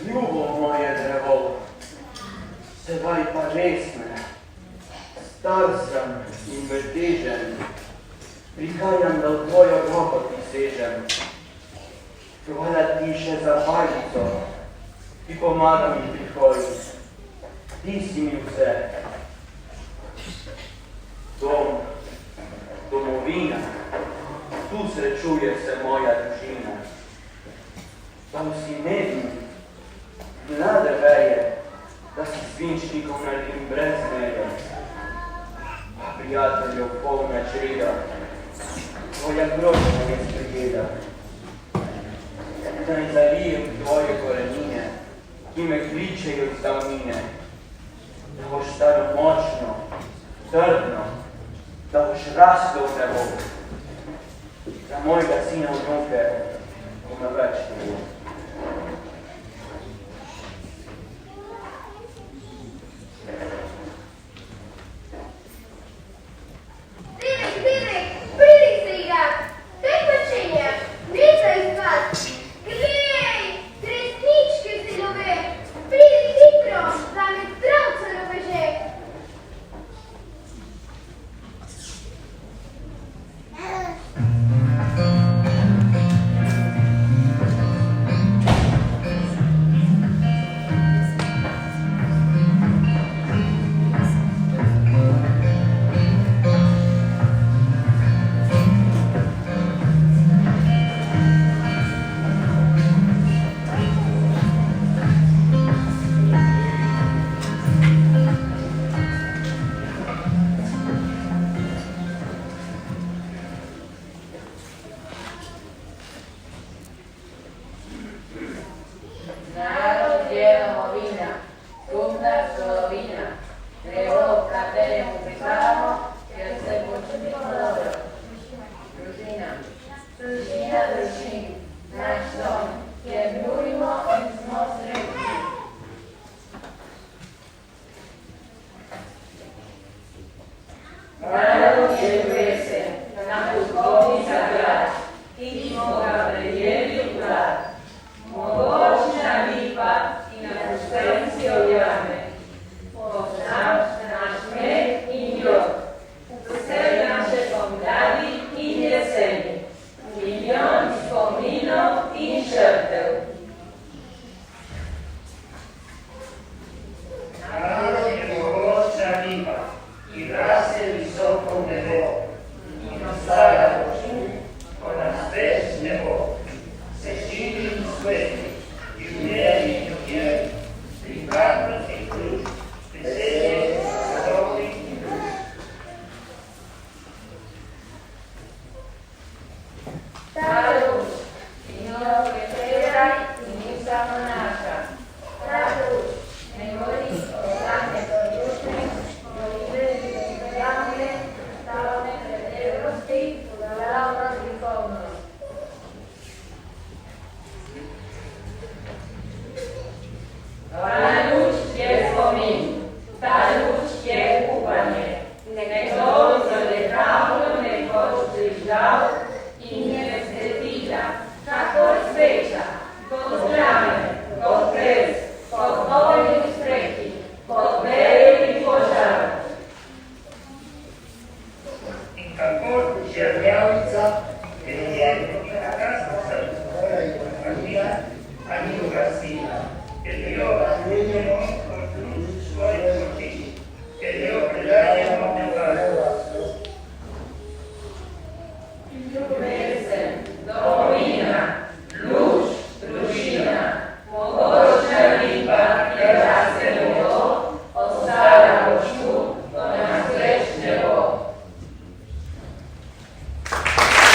Ljubo moje drevo, sedaj pa res me. Star sem in betežen, prihajam, da v tvojo roko ti sežem. Hvala ti še za palico, ki pomaga mi pri hoji. Ti si mi vse. Dom, domovina, tu srečuje se moja družina. Tam si nedim, mlade veje, da si svinčnikom naredim brez mere. Pa prijateljev polna čreda, tvoja grožnja me spregeda. Naj zalijem tvoje korenine, ki me kličejo iz davnine. Da boš staro močno, trdno, da boš raslo v nebo. Za mojega sina vnuke bome več ne bo. poznamy. Poznał nasz med i miód, wse nasze pomlady i jesieni, milion wspominów i żerdeł. Naród jego zabiwa i rasę wysoką nebo, i nostala Bożu, ponad bez nebo, se siły słewy, i umieli i umieli, privadność i klucz, wesele, zadowy i klucz. Tarusz, Señor, Petera y Musa Monasha. Tarusz, Memoris, Orlane, Torusne, Moribe, Liberamne, Stavane, Frederosti, Udalauras y Faunos. Tarusz je wspomin, Tarusz je upanie, nekdo zadechavno nekoč prižgal i nie wstydila, kakor sveča, pod zdrame, pod kres, pod ognju strehi, pod veliki požar. In kako žerjavica, ker je prekrasna srca i Anija, a ni ugasila, ker jo razmenjamo od svoje oči, ker jo predajamo nevarno. Ljubesen, domina, luč, družina, mogočna riba, je raste nebo, ostala božku, do nas več ne bo. Thank you.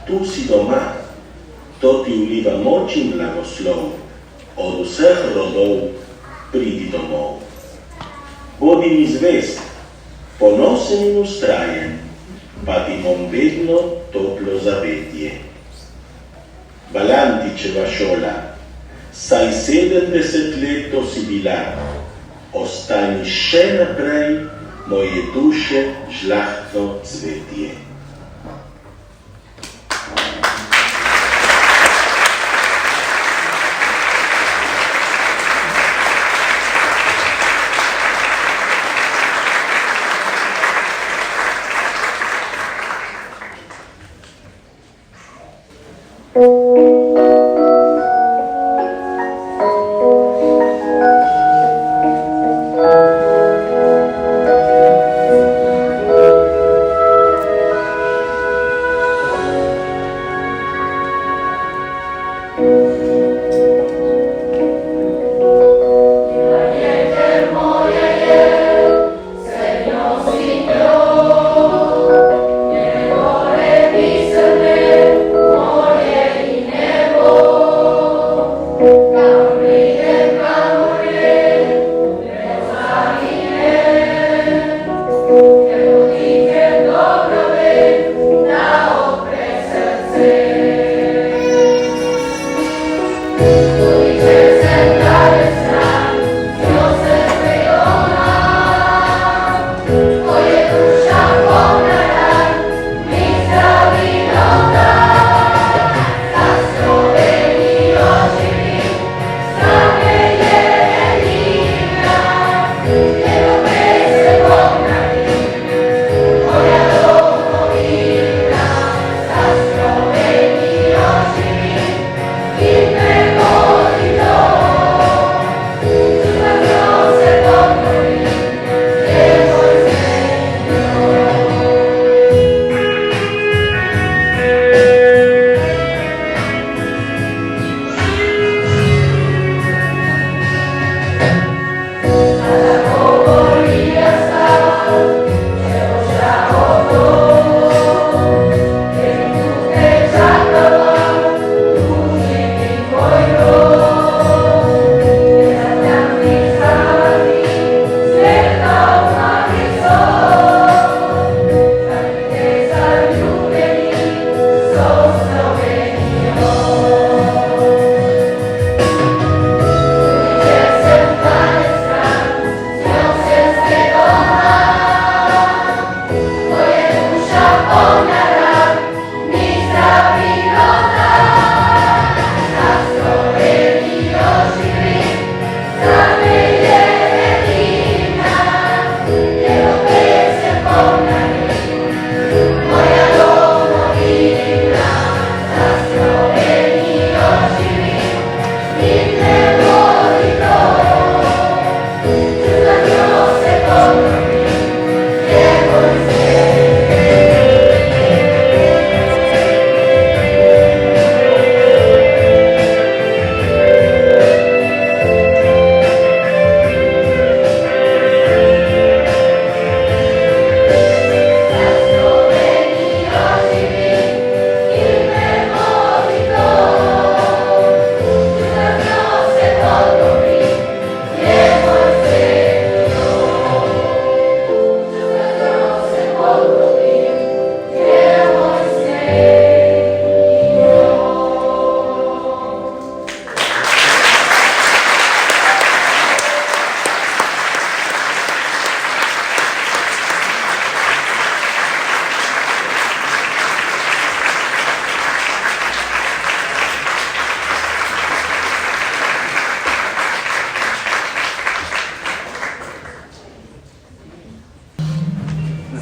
tu si doma, to ti vliva moč in blagoslov, od vseh rodov pridi domov. Bodi mi zvest, ponosen in ustrajen, pa ti bom vedno toplo zavetje. Balantičeva šola, saj 70 let to si bila, ostani še naprej moje duše žlahtno cvetje.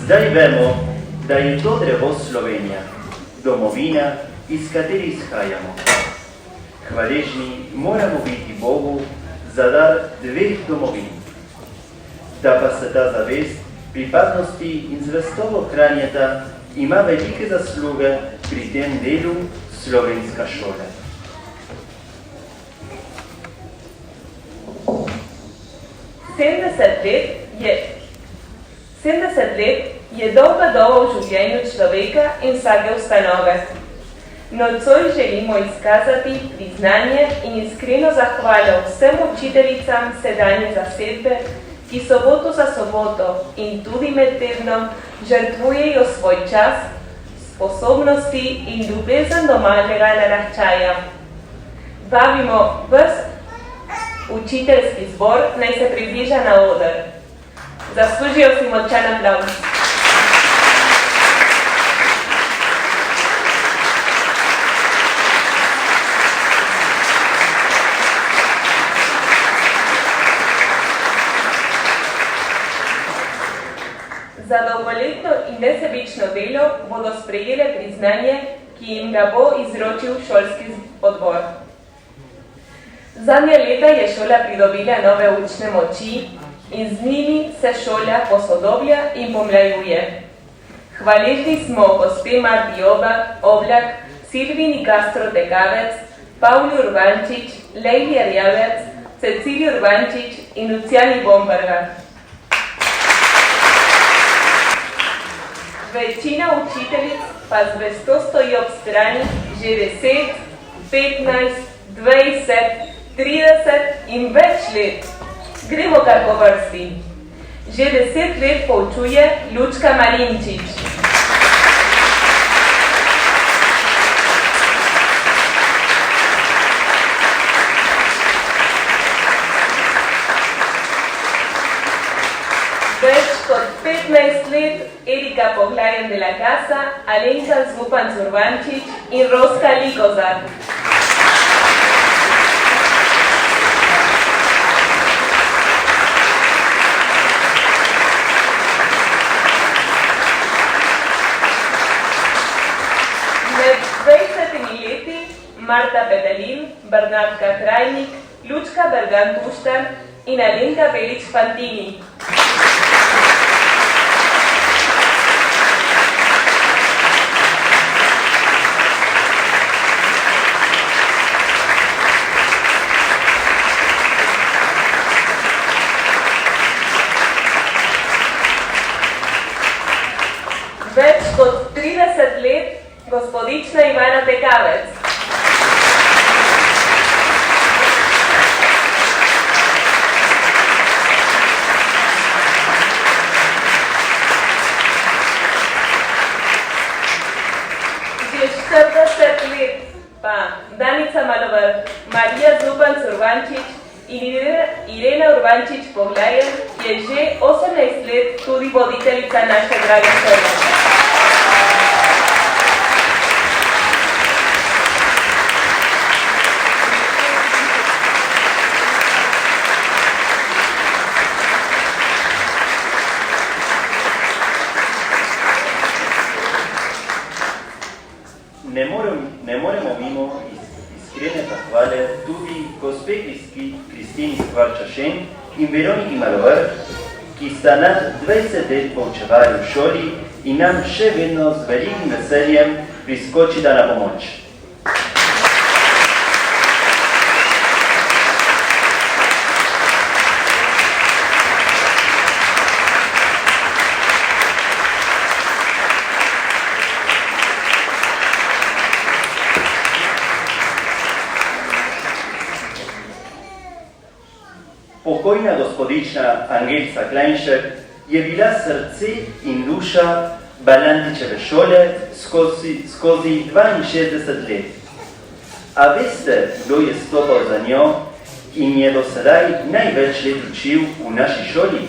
Zdaj vemo, da je to drevo Slovenija, domovina, iz katere izhajamo. Hvaležni moramo biti Bogu za dar dveh domovin. Da pa se ta zavest pripadnosti in zvestobo hranjeta ima velike zasluge pri tem delu slovenska šola. Sedemdeset let je dolga doba v življenju človeka in vsake ustanove. Nocoj želimo izkazati priznanje in iskreno zahvalo vsem učiteljicam sedanje zasedbe, ki soboto za soboto in tudi med tednom žrtvujejo svoj čas, sposobnosti in ljubezen do malega naraščaja. Vabimo ves učiteljski zbor, naj se približa na oder. Zaslužijo si močan aplavz. Za dolgoletno in nesebično delo bodo sprejele priznanje, ki jim ga bo izročil šolski odbor. Zadnja leta je šola pridobila nove učne moči in z njimi se šola posodoblja in pomlajuje. Hvaležni smo gospe Marti Oblak, Silvini Castro Tekavec, Pavli Urbančič, Lejli Rjavec, Cecili Urbančič in Luciani Bomberga. Večina učiteljic pa zvesto stoji ob strani že 10, 15, 20, 30 in več let. Gremo kar po vrsti. Že 10 let poučuje Lučka Marinčič. Več kot 15 let Erika Poglajen de la Casa, Alenka Zupanc-Urbančič in Roska Likozar. Med 20 leti Marta Petelin, Bernardka Krajnik, Lučka Bergan-Puštar in Alenka Belič-Fantini. Več kot 30 let gospodična Ivana Tekavec. Že 40 let pa Danica Malovar, Marija Zupanc-Urbančič in Irena Urbančič-Poglajen je že 18 let tudi voditeljica naše drage šole. Ne moremo mimo iskrene zahvale tudi gospe Kristini Skvarčašen in Veroniki Malovar, ki sta nas 20 let poučevali v šoli in nam še vedno z velikim veseljem priskočita na pomoč. Pokojna gospodična Angelica Klajnšek je bila srce in duša Balantičeve šole skozi 62 let. A veste, kdo je stopal za njo in je do sedaj največ let učil v naši šoli?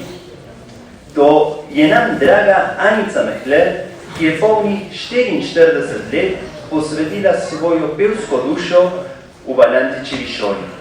To je nam draga Anica Mehler, ki je polnih 44 let posvetila svojo pevsko dušo v Balantičevi šoli.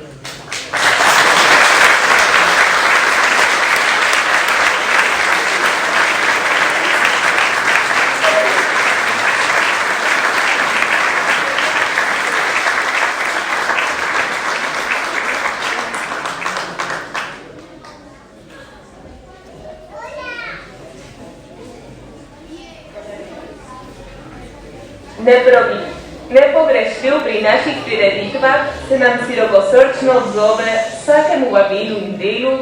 Nepogrešljiv pri naših prireditvah se nam širokosrčno odzove vsakemu vabilu in delu.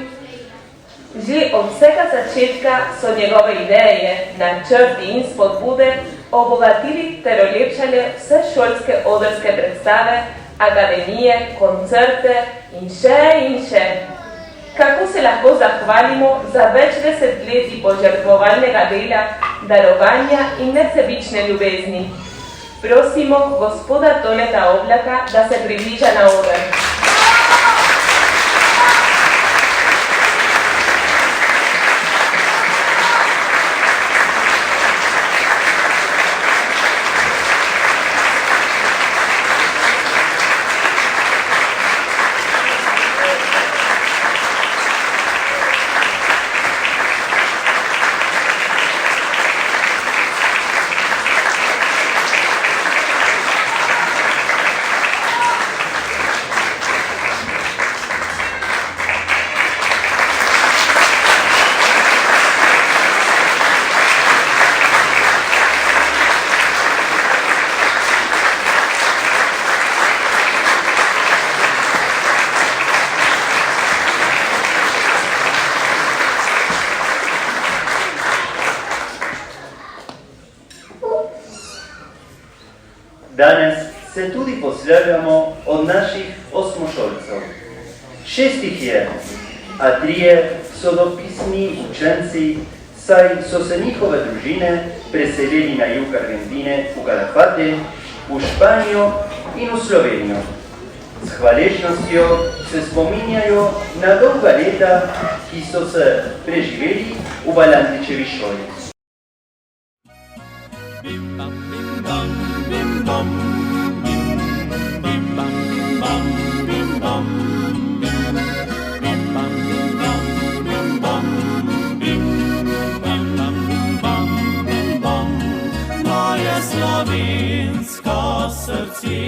Že od vsega začetka so njegove ideje, načrti in spodbude obogatili ter olepšali vse šolske odrske predstave, akademije, koncerte in še. Kako se lahko zahvalimo za več desetletij požrtvovalnega dela, darovanja in nesebične ljubezni? Prosimo gospoda Toneta Oblaka, da se približa na oder. Danes se tudi pozdravljamo od naših osmošolcev. 6 jih je, a 3 so dopisni učenci, saj so se njihove družine preselili na jug Argentine v Calafate, v Španijo in v Slovenijo. S hvaležnostjo se spominjajo na dolga leta, ki so se preživeli v Valantičevi šoli. Slovensko srce,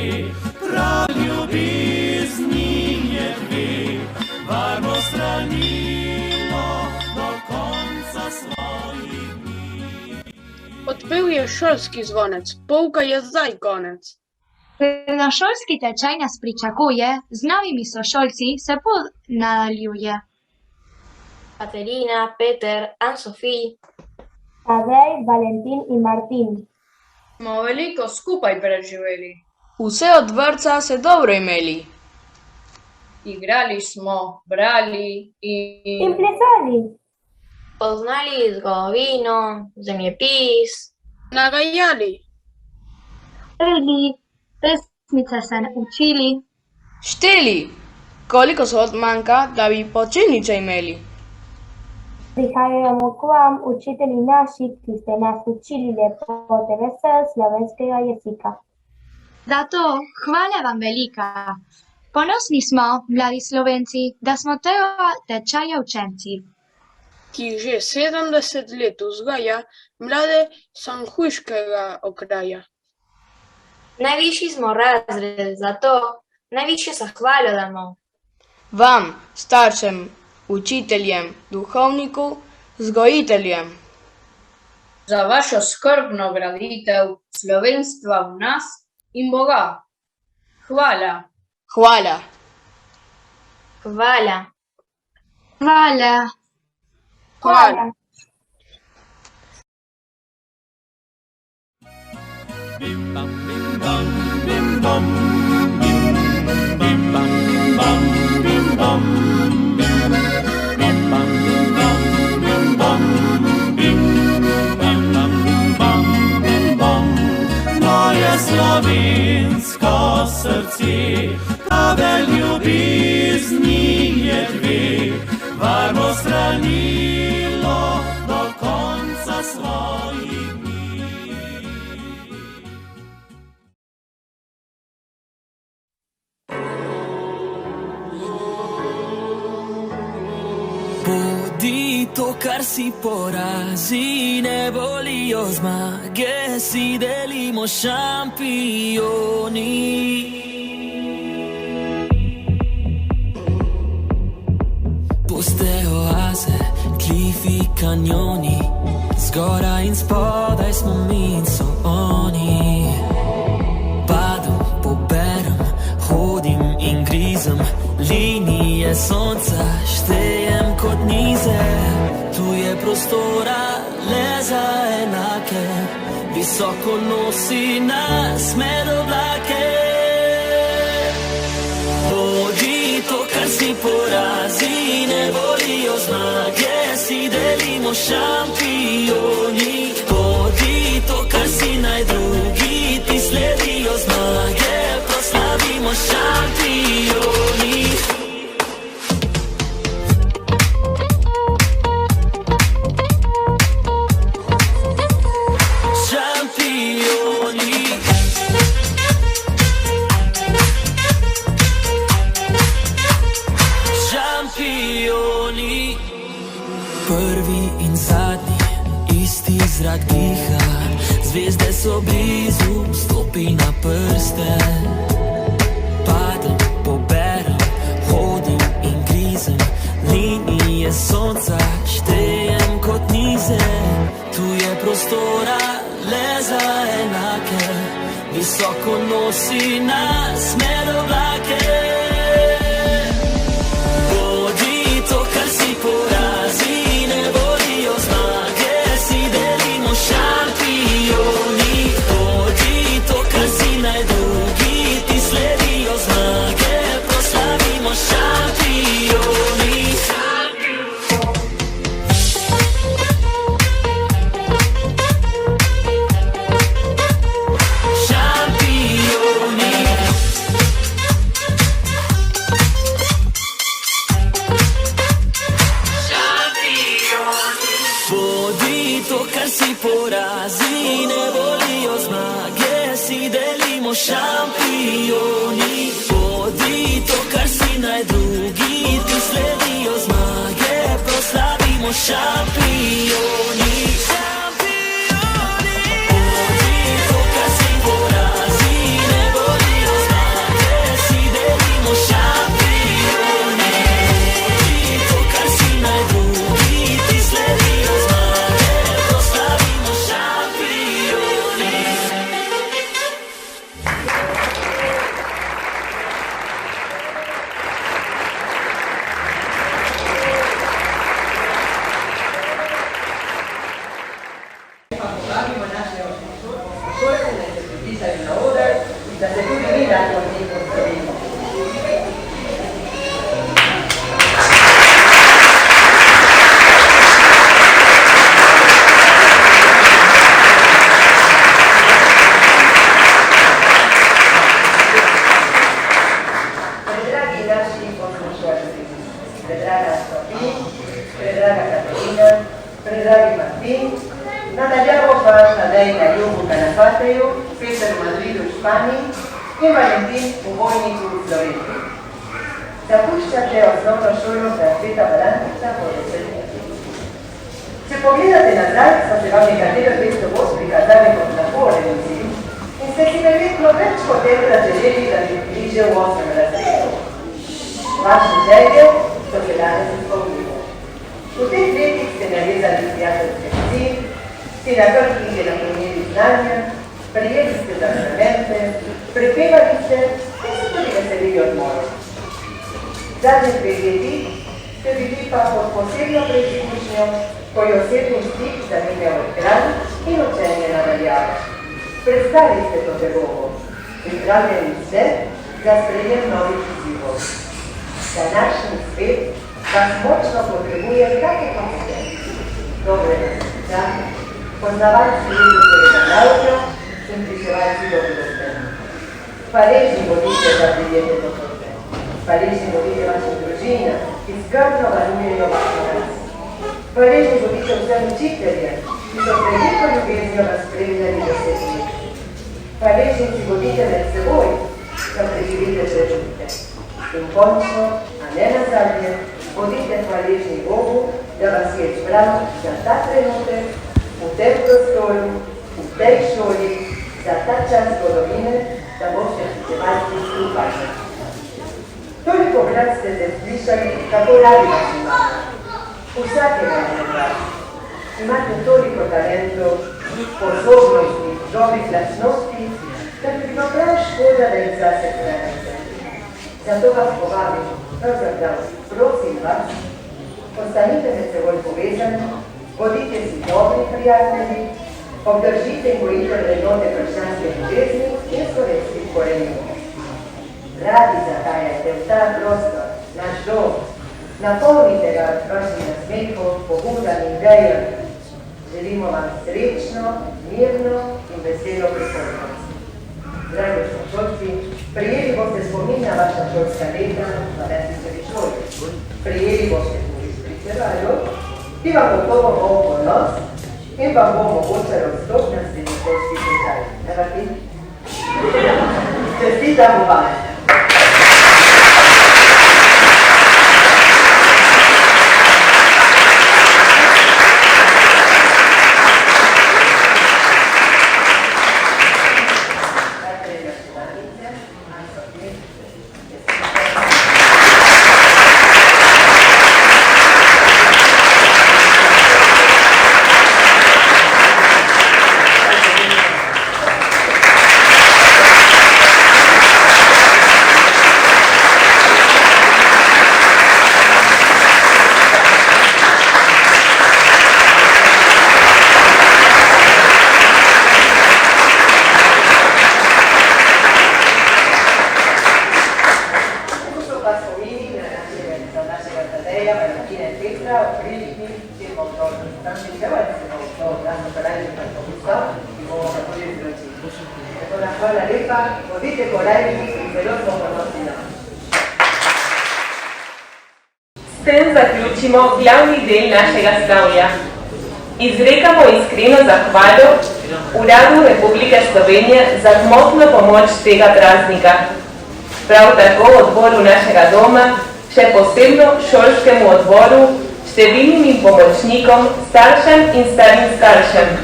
prav ljubezni je dve, varno stranilo do konca svojih dni. Odpel je šolski zvonec, pouka je zdaj konec. Srednjošolski tečaj nas pričakuje, z novimi sošolci se nadaljuje. Katerina, Peter, Anne-Sophie, Tadej, Valentin in Martin. Smo veliko skupaj preživeli. Vse od vrtca se dobro imeli. Igrali smo, brali in plesali. Poznali zgodovino, zemljepis. Nagajali. Peli, pesmice se učili. Šteli, koliko sod manjka, da bi počitnice imeli. Prihajamo k vam, učitelji naši, ki ste nas učili lepote vesel slovenskega jezika. Zato hvala vam velika. Ponosni smo, mladi Slovenci, da smo tega tečaja učenci. Ki že 70 let vzgaja mlade sanhujškega okraja. Najvišji smo razred, zato najvišje zahvalo damo. Vam, staršem, učiteljem, duhovniku, vzgojiteljem. Za vašo skrbno graditev slovenstva v nas in Boga. Hvala. Hvala. Hvala. Hvala. Hvala. Bim bam bim bam bim bam bim bam bam bim bam bim bam bim bam bim bam bim bam. Moje slovensko srce, prav ljubezni je dve, varno stranilo do konca svojih dni. Bodi to, kar si porazi, ne bolijo zmage, si delimo šampioni. Puste oaze, klifi, kanjoni, zgoraj in spodaj smo mi in so oni. Padam, poberem, hodim in grizem, linije sonca štejem kot nize. Tu je prostora le za enake, visoko nosi nas med oblake. Bodi to, kar si porazi, ne volijo zmage, si delimo šampioni. Bodi to, kar si naj drugi, ti sledijo zmage, proslavimo šampioni. Prvi in zadnji, isti zrak diha, zvezde so blizu, stopi na prste. Padem, poberem, hodim in grizem, linije sonca štejem kot nize. Tu je prostora le za enake, visoko nosi nas med oblake. Bodi to, kar si porazi, ne volijo zmage, si delimo šampioni. Bodi to, kar si naj drugi, ti sledijo zmage, proslavimo šampioni. Porazi, ne volijo zmage, si delimo šampioni. Bodi to, kar si naj drugi, ti sledijo zmage, proslavimo šampioni. Zapuščate osnovno šolo Franceta Valantiča po 10 letih. Če pogledate nazaj, so se vam nekatero 200 prikazali kot naporen izziv in ste si verjetno več kot enkrat želeli, da bi bili že v 8. razredu. Vaše želje so se danes izpolnile. V teh letih ste navezali prijateljske vezi, ste na krhkih napolnili znanja, prijeli ste zakramente, prepevali ste in se tudi veselili odmorov. Zadnje 2 leti ste bili pa pod posebno preizkušnjo, ko je osebni stik zamenjal ekran in učenje na daljavo. Prestali ste to tegovo, pripravljeni ste za sprejem novih izzivov. Današnji svet vas močno potrebuje tako kot ste. Dobrega srca, poznavalci ljudskega nauka in priševalci dobrote. Hvaležni bodite za prijetje dobrote. Hvaležni bodite vašim družinam, ki skrbno varujejo vaš rast. Hvaležni bodite vsem učiteljem, ki so veliko ljubeznijo vas spremljali do 10 let. Hvaležni si bodite med seboj, da preživite trenutke. In končno, a ne nazadnje, bodite hvaležni Bogu, da vas je izbral za ta trenutek, v tem prostoru, v tej šoli, za ta čas zgodovine, da boste pričevalci skupaj. Toliko krat ste se slišali, kako radi vas imamo. Vsakega je vas. Imate toliko talentov, sposobnosti, dobrih lastnosti, da bi bilo prav škoda, da jih zase hranite. Zato vas povabim, pravzaprav prosim vas, ostanite med seboj povezani, bodite si dobri prijatelji, obdržite in gojite vrednote krščanske ljubezni in slovenskih korenov. Radi zahajajte v ta prostor, naš dom, napolnite ga vašim nasmehom, pobudam in idejam. Želimo vam srečno, mirno in veselo prihodnost. Dragi šolci, prijeli boste spomin na vaša šolska leta v Valentinčevi šoli. Prijeli boste tudi spričevaljo, ki vam gotovo bo ponos in vam bo omogočalo vstop na srednješolski tečaj. Ne vrti? Čestitam vam! S tem zaključimo glavni del našega slavja. Izrekamo iskreno zahvalo Uradu Republike Slovenije za gmotno pomoč tega praznika. Prav tako odboru našega doma, še posebno šolskemu odboru, številnim pomočnikom, staršem in starim staršem.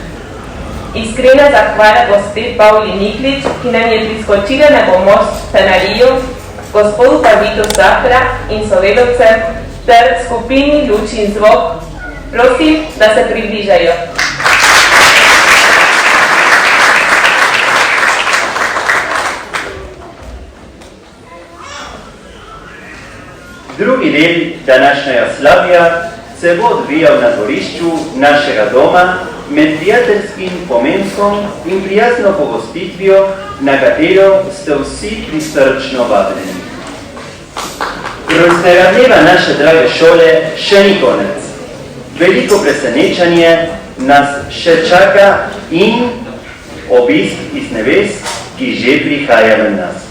Iskrena zahvala gospe Pavli Niklič, ki nam je priskočila na pomoč scenariju, gospodu Pavitu Safra in sodelavcem ter skupini Luč in zvok. Prosim, da se približajo. Drugi del današnjega slavja se bo odvijal na dvorišču našega doma med prijateljskim pomenkom in prijazno pogostitvijo, na katero ste vsi prisrčno vabljeni. Rojstnega dneva naše drage šole še ni konec. Veliko presenečanje nas še čaka in obisk iz neves, ki že prihaja v nas.